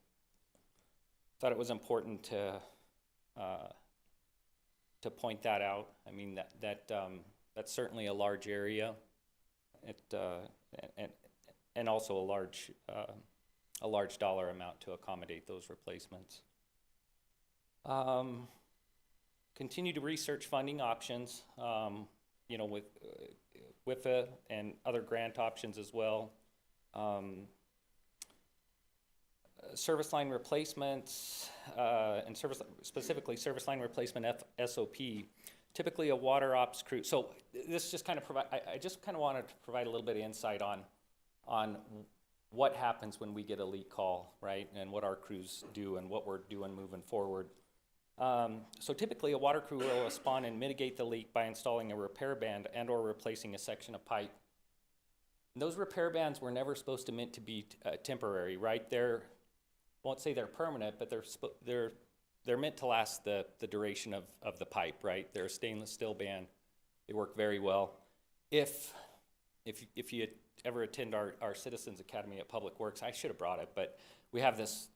Thought it was important to point that out. I mean, that's certainly a large area. And also a large dollar amount to accommodate those replacements. Continue to research funding options, with WIFA and other grant options as well. Service line replacements and specifically service line replacement SOP. Typically a water ops crew. So this just kind of I just kind of wanted to provide a little bit of insight on what happens when we get a leak call, right? And what our crews do and what we're doing moving forward. So typically a water crew will respond and mitigate the leak by installing a repair band and or replacing a section of pipe. And those repair bands were never supposed to meant to be temporary, right? Won't say they're permanent, but they're meant to last the duration of the pipe, right? They're a stainless steel band. They work very well. If you ever attend our Citizens Academy at Public Works, I should have brought it, but we have this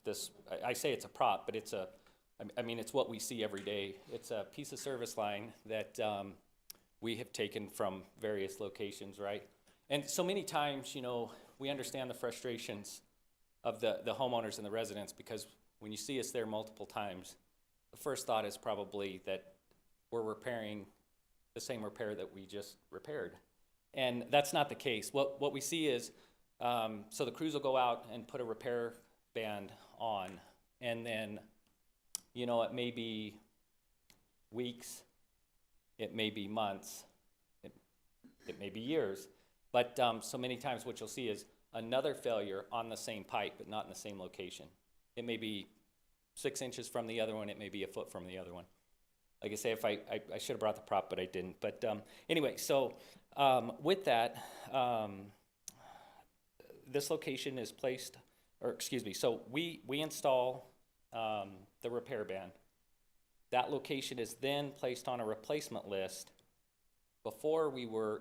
I say it's a prop, but it's it's what we see every day. It's a piece of service line that we have taken from various locations, right? And so many times, we understand the frustrations of the homeowners and the residents, because when you see us there multiple times, the first thought is probably that we're repairing the same repair that we just repaired. And that's not the case. What we see is, so the crews will go out and put a repair band on, and then, it may be weeks, it may be months, it may be years, but so many times what you'll see is another failure on the same pipe, but not in the same location. It may be 6 inches from the other one, it may be a foot from the other one. Like I say, if I should have brought the prop, but I didn't. But anyway, so with that, this location is placed, so we install the repair ban. That location is then placed on a replacement list. Before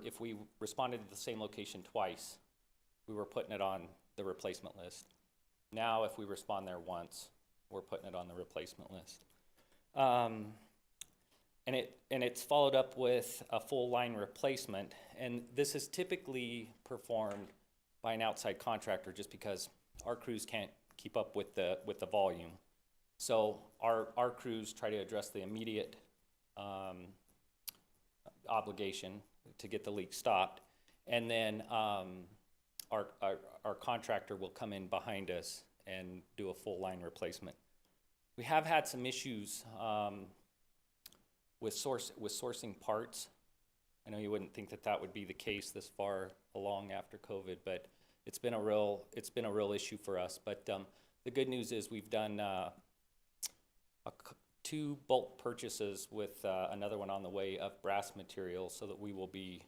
if we responded to the same location twice, we were putting it on the replacement list. Now, if we respond there once, we're putting it on the replacement list. And it's followed up with a full line replacement, and this is typically performed by an outside contractor just because our crews can't keep up with the volume. So our crews try to address the immediate obligation to get the leak stopped, and then our contractor will come in behind us and do a full line replacement. We have had some issues with sourcing parts. I know you wouldn't think that would be the case this far along after COVID, but it's been a real issue for us. But the good news is we've done 2 bulk purchases with another one on the way of brass material, so that we will be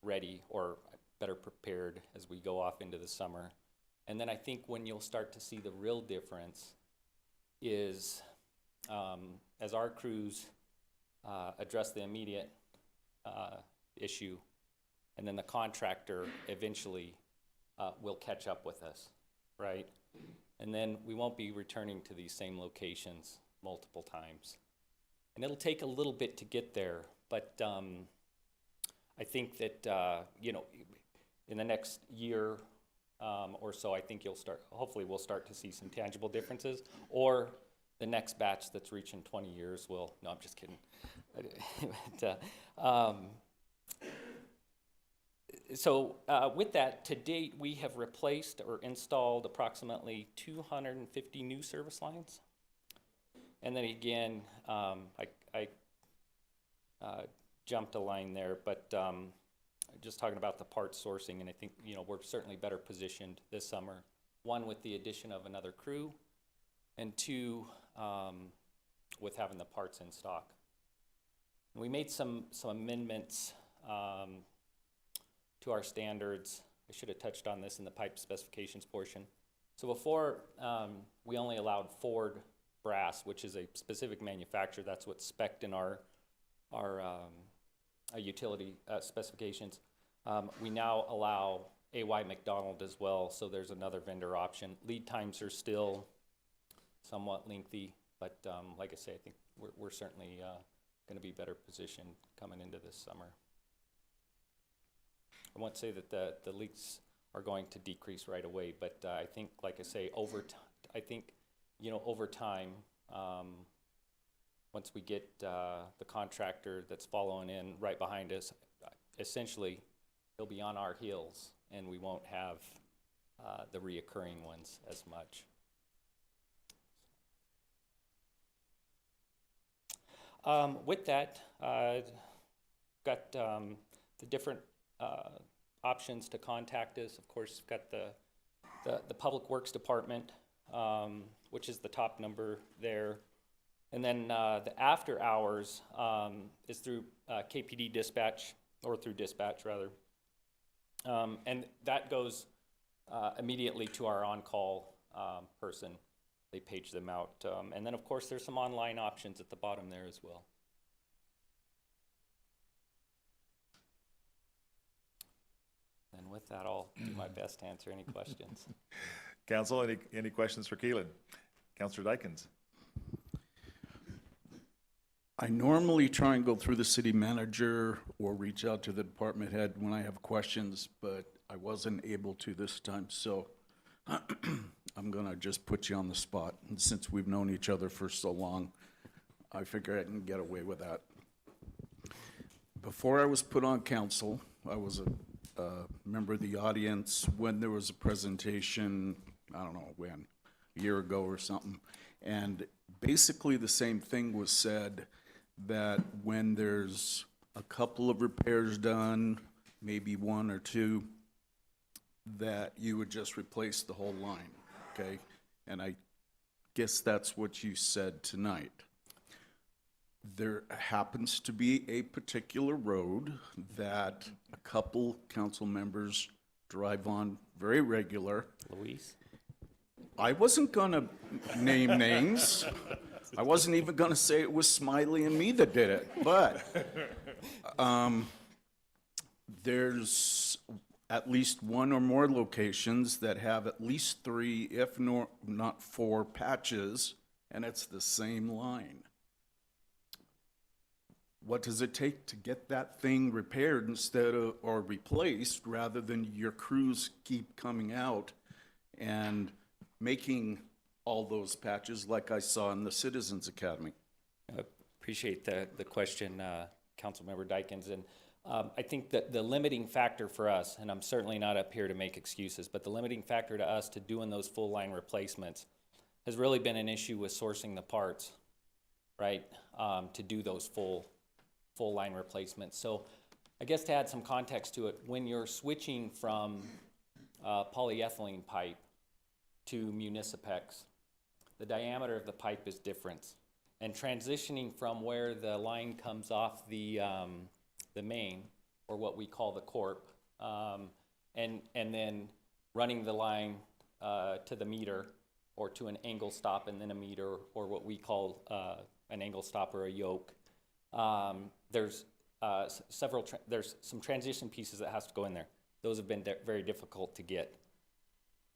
ready or better prepared as we go off into the summer. And then I think when you'll start to see the real difference is as our crews address the immediate issue, and then the contractor eventually will catch up with us, right? And then we won't be returning to these same locations multiple times. And it'll take a little bit to get there, but I think that, in the next year or so, I think hopefully we'll start to see some tangible differences, or the next batch that's reaching 20 years will, no, I'm just kidding. So with that, to date, we have replaced or installed approximately 250 new service lines. And then again, I jumped a line there, but just talking about the parts sourcing, and I think, we're certainly better positioned this summer. 1, with the addition of another crew, and 2, with having the parts in stock. And we made some amendments to our standards. I should have touched on this in the pipe specifications portion. So before, we only allowed Ford brass, which is a specific manufacturer. That's what's spec'd in our utility specifications. We now allow AY McDonald as well, so there's another vendor option. Lead times are still somewhat lengthy, but like I say, I think we're certainly going to be better positioned coming into this summer. I won't say that the leaks are going to decrease right away, but I think, like I say, over time, once we get the contractor that's following in right behind us, essentially he'll be on our heels, and we won't have the reoccurring ones as much. With that, got the different options to contact us. Of course, got the Public Works Department, which is the top number there. And then the after hours is through KPD dispatch, or through dispatch rather. And that goes immediately to our on-call person. They page them out. And then, of course, there's some online options at the bottom there as well. And with that, I'll do my best to answer any questions. Council, any questions for Keelan? Councilor Dykens. I normally try and go through the city manager or reach out to the department head when I have questions, but I wasn't able to this time, so I'm gonna just put you on the spot. And since we've known each other for so long, I figure I can get away with that. Before I was put on council, I was a member of the audience when there was a presentation, I don't know when, a year ago or something, and basically the same thing was said, that when there's a couple of repairs done, maybe 1 or 2, that you would just replace the whole line, okay? And I guess that's what you said tonight. There happens to be a particular road that a couple council members drive on very regular. Luis? I wasn't gonna name names. I wasn't even gonna say it was Smiley and me that did it, but there's at least one or more locations that have at least 3, if not 4 patches, and it's the same line. What does it take to get that thing repaired or replaced, rather than your crews keep coming out and making all those patches like I saw in the Citizens Academy? I appreciate the question, Councilmember Dykens. And I think that the limiting factor for us, and I'm certainly not up here to make excuses, but the limiting factor to us to doing those full line replacements has really been an issue with sourcing the parts, right, to do those full line replacements. So I guess to add some context to it, when you're switching from polyethylene pipe to Municipex, the diameter of the pipe is different. And transitioning from where the line comes off the main, or what we call the corp, and then running the line to the meter, or to an angle stop and then a meter, or what we call an angle stop or a yoke. There's there's some transition pieces that has to go in there. Those have been very difficult to get.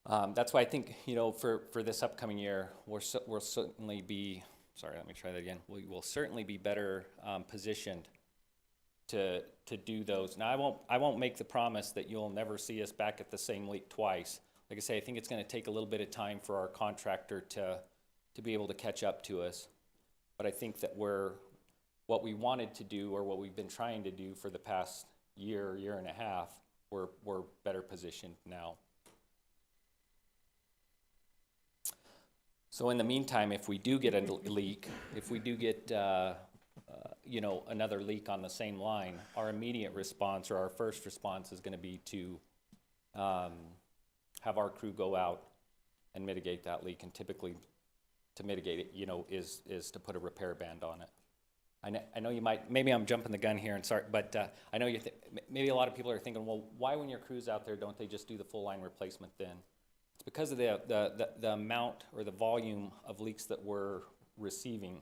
That's why I think, you know, for this upcoming year, we'll certainly be, sorry, let me try that again. We will certainly be better positioned to do those. Now, I won't make the promise that you'll never see us back at the same leak twice. Like I say, I think it's going to take a little bit of time for our contractor to be able to catch up to us. But I think that what we wanted to do, or what we've been trying to do for the past year and a half, we're better positioned now. So in the meantime, if we do get a leak, if we do get you know, another leak on the same line, our immediate response, or our first response, is going to be to have our crew go out and mitigate that leak. And typically, to mitigate it, you know, is to put a repair band on it. I know you might, maybe I'm jumping the gun here, and sorry, but I know maybe a lot of people are thinking, well, why, when your crew's out there, don't they just do the full line replacement then? It's because of the amount, or the volume of leaks that we're receiving.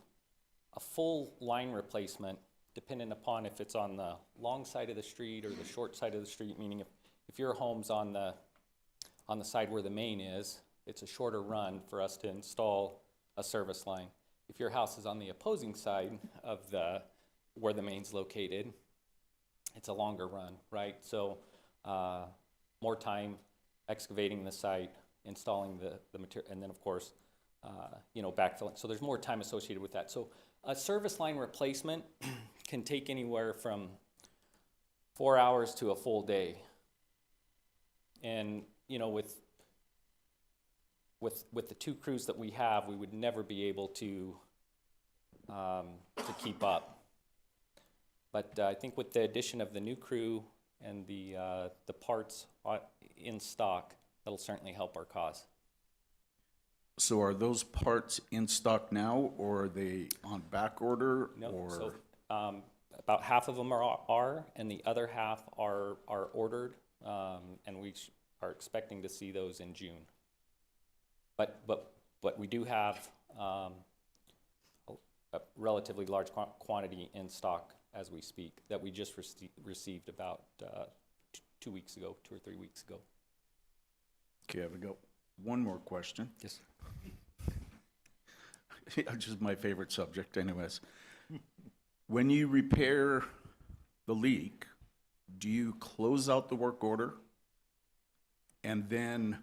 A full line replacement, depending upon if it's on the long side of the street or the short side of the street, meaning if your home's on the side where the main is, it's a shorter run for us to install a service line. If your house is on the opposing side of where the main's located, it's a longer run, right? So more time excavating the site, installing the material, and then of course, you know, backfilling. So there's more time associated with that. So a service line replacement can take anywhere from 4 hours to a full day. And, you know, with the 2 crews that we have, we would never be able to keep up. But I think with the addition of the new crew and the parts in stock, that'll certainly help our cause. So are those parts in stock now, or are they on back order? No, or? so about half of them are, and the other half are ordered, and we are expecting to see those in June. But we do have a relatively large quantity in stock as we speak, that we just received about 2 weeks ago, 2 or 3 weeks ago. Okay, I've got one more question. Yes. Just my favorite subject anyways. When you repair the leak, do you close out the work order and then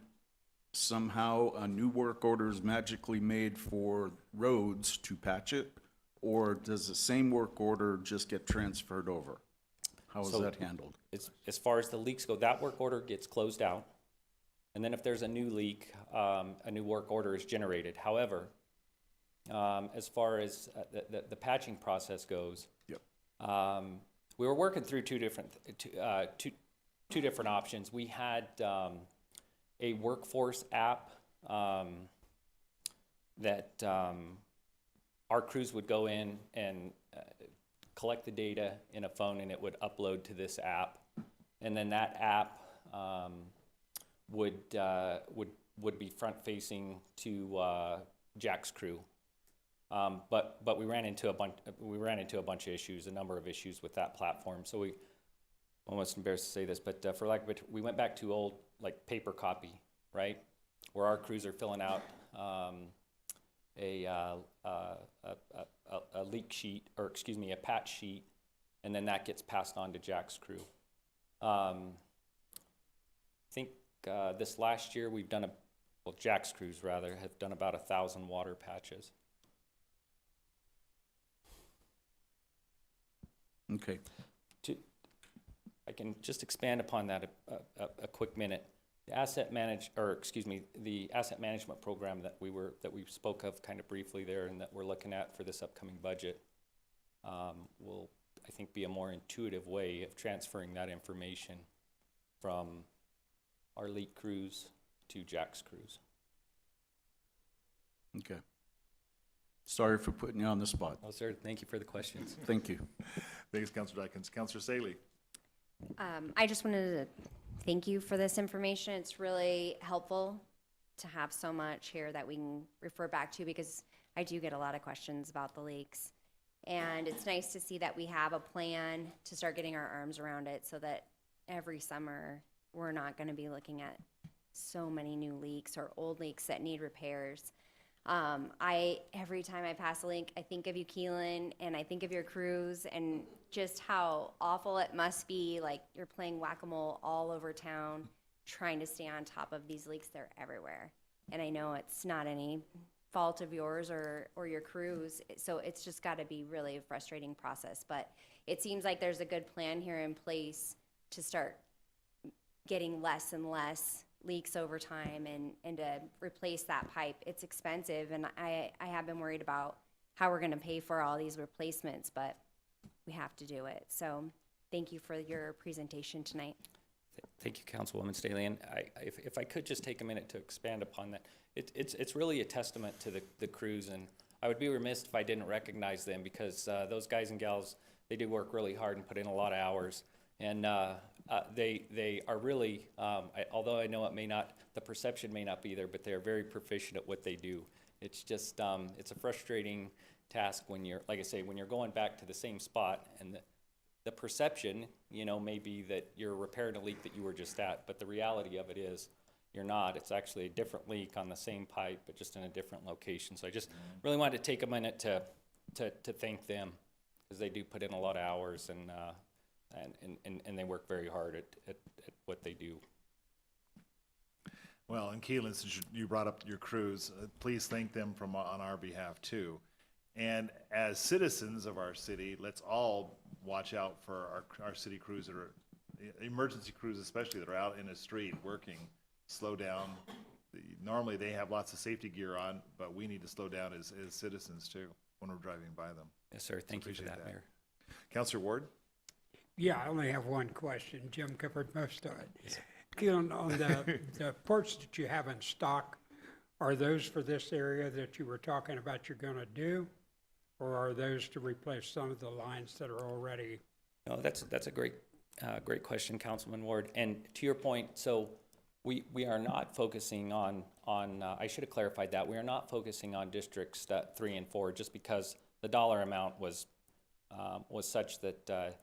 somehow a new work order is magically made for roads to patch it? Or does the same work order just get transferred over? How is that handled? As far as the leaks go, that work order gets closed out. And then if there's a new leak, a new work order is generated. However, as far as the patching process goes, yep. We were working through two different options. We had a workforce app that our crews would go in and collect the data in a phone, and it would upload to this app. And then that app would would be front-facing to Jack's crew. But we ran into a bunch of issues, a number of issues with that platform. So I'm almost embarrassed to say this, but we went back to old like paper copy, right, where our crews are filling out a leak sheet, or excuse me, a patch sheet, and then that gets passed on to Jack's crew. I think this last year we've done Jack's crews rather have done about 1,000 water patches. Okay. I can just expand upon that a quick minute. The asset management program that we spoke of kind of briefly there, and that we're looking at for this upcoming budget, will, I think, be a more intuitive way of transferring that information from our leak crews to Jack's crews. Okay. Sorry for putting you on the spot. Oh, sir, thank you for the questions. Thank you. Thanks, Councilor Dykens. Councilor Saley. I just wanted to thank you for this information. It's really helpful to have so much here that we can refer back to, because I do get a lot of questions about the leaks. And it's nice to see that we have a plan to start getting our arms around it, so that every summer we're not going to be looking at so many new leaks or old leaks that need repairs. Every time I pass a leak, I think of you, Keelan, and I think of your crews, and just how awful it must be. Like, you're playing whack-a-mole all over town, trying to stay on top of these leaks. They're everywhere. And I know it's not any fault of yours or your crews, so it's just got to be really a frustrating process. But it seems like there's a good plan here in place to start getting less and less leaks over time, and to replace that pipe. It's expensive, and I have been worried about how we're going to pay for all these replacements, but we have to do it. So thank you for your presentation tonight. Thank you, Councilwoman Staley. And if I could just take a minute to expand upon that. It's really a testament to the crews, and I would be remiss if I didn't recognize them, because those guys and gals, they do work really hard and put in a lot of hours. And they are really, although I know the perception may not be there, but they're very proficient at what they do. It's just, it's a frustrating task when you're, like I say, when you're going back to the same spot, and the perception, may be that you're repairing a leak that you were just at, but the reality of it is you're not. It's actually a different leak on the same pipe, but just in a different location. So I just really wanted to take a minute to thank them, because they do put in a lot of hours, and they work very hard at what they do. Well, and Keelan, since you brought up your crews, please thank them on our behalf too. And as citizens of our city, let's all watch out for our city crews that are, emergency crews especially, that are out in the street working. Slow down. Normally they have lots of safety gear on, but we need to slow down as citizens too when we're driving by them. Yes, sir. Thank you for that, Mayor. Councilor Ward? Yeah, I only have one question. Jim covered most of it. Keelan, on the ports that you have in stock, are those for this area that you were talking about you're going to do, or are those to replace some of the lines that are already? No, that's a great question, Councilman Ward. And to your point, so we are not focusing on I should have clarified that. We are not focusing on districts 3 and 4, just because the dollar amount was such that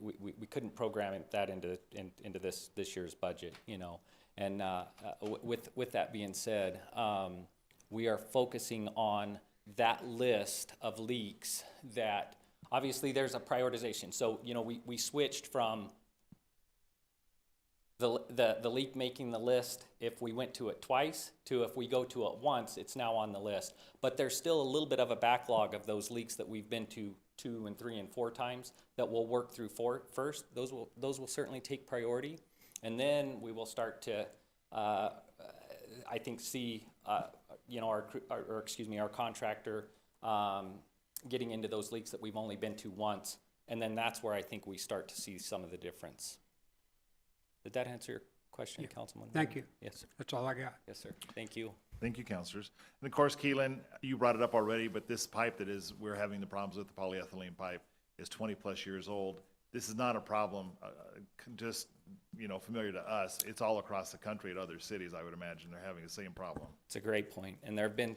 we couldn't program that into this year's budget, And with that being said, we are focusing on that list of leaks that obviously there's a prioritization. So we switched from the leak making the list, if we went to it twice, to if we go to it once, it's now on the list. But there's still a little bit of a backlog of those leaks that we've been to 2 and 3 and 4 times that we'll work through first. Those will certainly take priority, and then we will start to I think see our contractor getting into those leaks that we've only been to once, and then that's where I think we start to see some of the difference. Did that answer your question, yeah. Councilman? Thank you. Yes, sir. That's all I got. Yes, sir. Thank you. Thank you, councilors. And of course, Keelan, you brought it up already, but this pipe we're having the problems with, the polyethylene pipe, is 20 plus years old. this is not a problem, just, you know, familiar to us. It's all across the country at other cities, I would imagine they're having the same problem. It's a great point. And there have been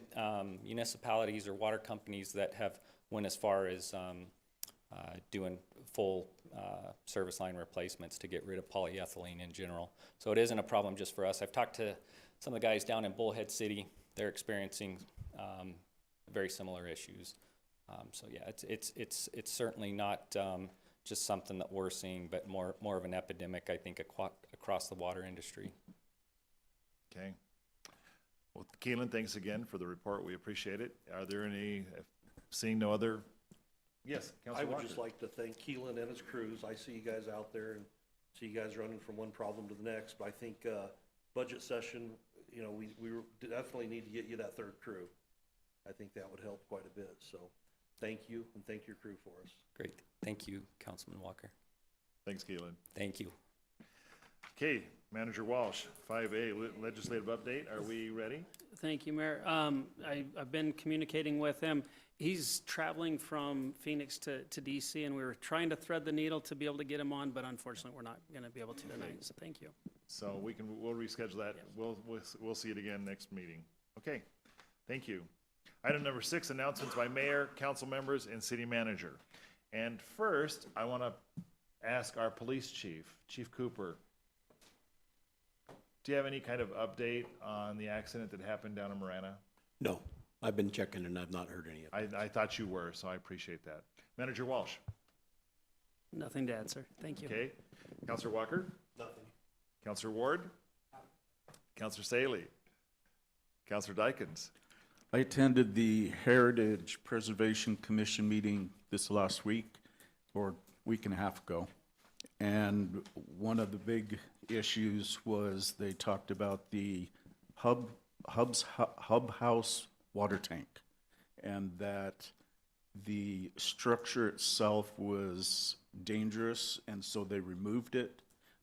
municipalities or water companies that have went as far as doing full service line replacements to get rid of polyethylene in general. So it isn't a problem just for us. I've talked to some of the guys down in Bullhead City. They're experiencing very similar issues. So yeah, it's certainly not just something that we're seeing, but more of an epidemic, I think, across the water industry. Okay. Well, Keelan, thanks again for the report. We appreciate it. Are there any, seeing no other? Yes, I Councilor would Walker. just like to thank Keelan and his crews. I see you guys out there and see you guys running from one problem to the next. But I think budget session, you know, we definitely need to get you that third crew. I think that would help quite a bit. So thank you, and thank your crew for us. Great. Thank you, Councilman Walker. Thanks, Keelan. Thank you. Okay, Manager Walsh, 5A, legislative update. Are we ready? Thank you, Mayor. I've been communicating with him. He's traveling from Phoenix to DC, and we were trying to thread the needle to be able to get him on, but unfortunately, we're not going to be able to tonight, so thank you. So we'll reschedule that. We'll see it again next meeting. Okay, thank you. Item number 6, announcements by mayor, council members, and city manager. And first, I want to ask our police chief, Chief Cooper, do you have any kind of update on the accident that happened down in Marana? No, I've been checking and I've not heard any of it. I thought you were, so I appreciate that. Manager Walsh? Nothing to add, sir. Thank you. Okay. Councilor Walker? Nothing. Councilor Ward? Councilor Saley? Councilor Dykens? I attended the Heritage Preservation Commission meeting this last week, or week and a half ago. And one of the big issues was they talked about the hub house water tank, and that the structure itself was dangerous, and so they removed it.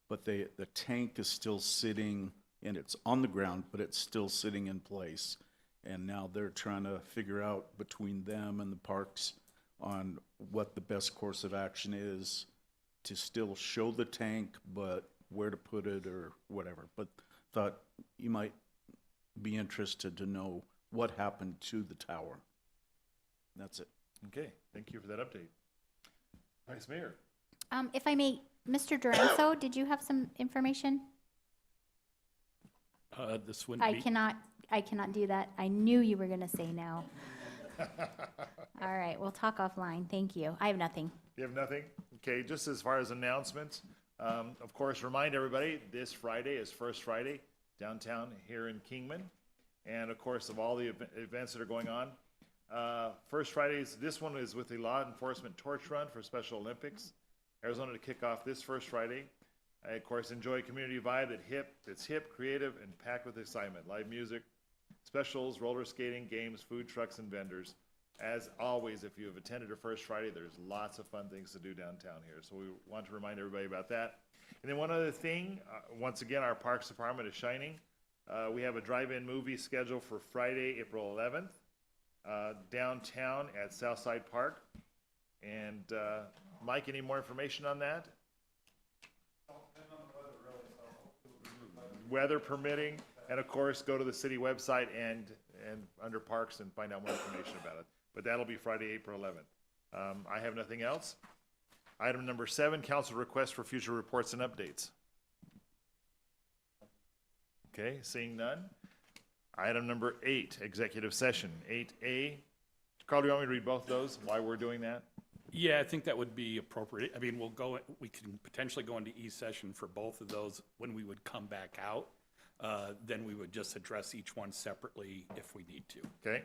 But the tank is still sitting, and it's on the ground, but it's still sitting in place. And now they're trying to figure out between them and the parks on what the best course of action is to still show the tank, but where to put it or whatever. But thought you might be interested to know what happened to the tower. That's it. Okay, thank you for that update. Vice Mayor? If I may, Mr. Duranzo, did you have some information? This wouldn't be. I cannot do that. I knew you were gonna say no. All right, we'll talk offline. Thank you. I have nothing. You have nothing? Okay, just as far as announcements, of course, remind everybody, this Friday is First Friday downtown here in Kingman. And of course, of all the events that are going on, First Fridays, this one is with the Law Enforcement Torch Run for Special Olympics. Arizona to kick off this First Friday. Of course, enjoy a community vibe that's hip, creative, and packed with excitement. Live music, specials, roller skating, games, food trucks, and vendors. As always, if you have attended a First Friday, there's lots of fun things to do downtown here. So we want to remind everybody about that. And then one other thing, once again, our Parks Department is shining. We have a drive-in movie scheduled for Friday, April 11th, downtown at Southside Park. And Mike, any more information on that? Weather permitting, and of course, go to the city website and under parks and find out more information about it. But that'll be Friday, April 11th. I have nothing else. Item number 7, council requests for future reports and updates. Okay, seeing none. Item number 8, executive session. 8A. Carl, do you want me to read both of those, why we're doing that? Yeah, I think that would be appropriate. I mean, we can potentially go into e-session for both of those when we would come back out. Then we would just address each one separately if we need to. Okay.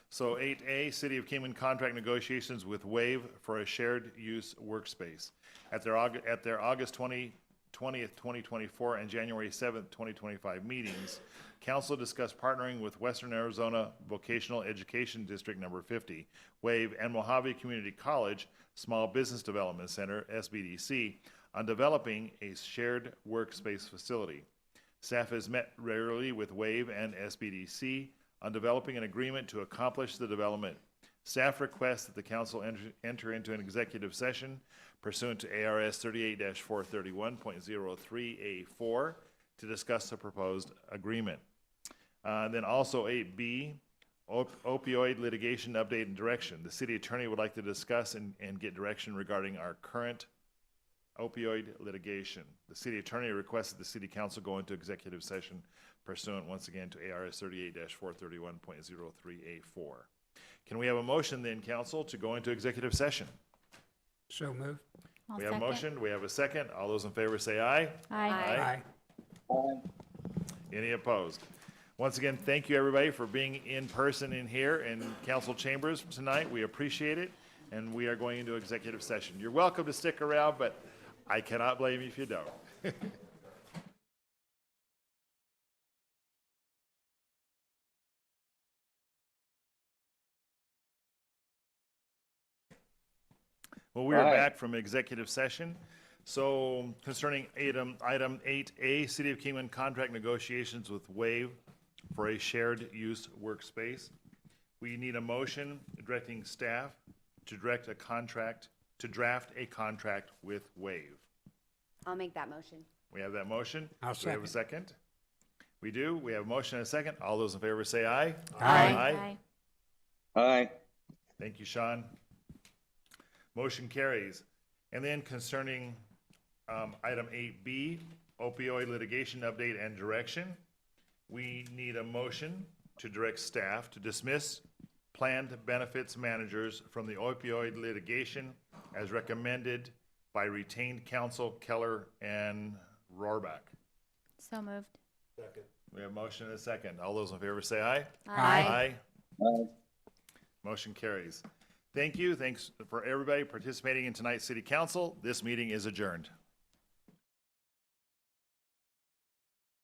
So 8A, City of Kingman contract negotiations with Wave for a shared use workspace. At their August 20th, 2024 and January 7th, 2025 meetings, council discussed partnering with Western Arizona Vocational Education District Number 50, Wave, and Mojave Community College Small Business Development Center, SBDC, on developing a shared workspace facility. Staff has met regularly with Wave and SBDC on developing an agreement to accomplish the development. Staff requests that the council enter into an executive session pursuant to ARS 38-431.03A4 to discuss the proposed agreement. Then also 8B, opioid litigation update and direction. The city attorney would like to discuss and get direction regarding our current opioid litigation. The city attorney requested the city council go into executive session pursuant once again to ARS 38-431.03A4. Can we have a motion then, council, to go into executive session? So moved. I'll We have a second. motion, we have a second. All those in favor say aye. Aye. Any opposed? Once again, thank you, everybody, for being in person in here in council chambers tonight. We appreciate it, and we are going into executive session. You're welcome to stick around, but I cannot blame you if you don't. Well, we are back from executive session. So concerning item 8A, City of Kingman contract negotiations with Wave for a shared use workspace. We need a motion directing staff to draft a contract with Wave. I'll make that motion. We have that motion. I'll Do we have a second. second? We do. We have a motion and a second. All those in favor say aye. Aye. Aye. Thank you, Sean. Motion carries. And then concerning item 8B, opioid litigation update and direction, we need a motion to direct staff to dismiss planned benefits managers from the opioid litigation as recommended by retained counsel Keller and Rohrbach. So moved. We have a motion and a second. All those in favor say aye. Aye. Aye. Motion carries. Thank you. Thanks for everybody participating in tonight's city council. This meeting is adjourned.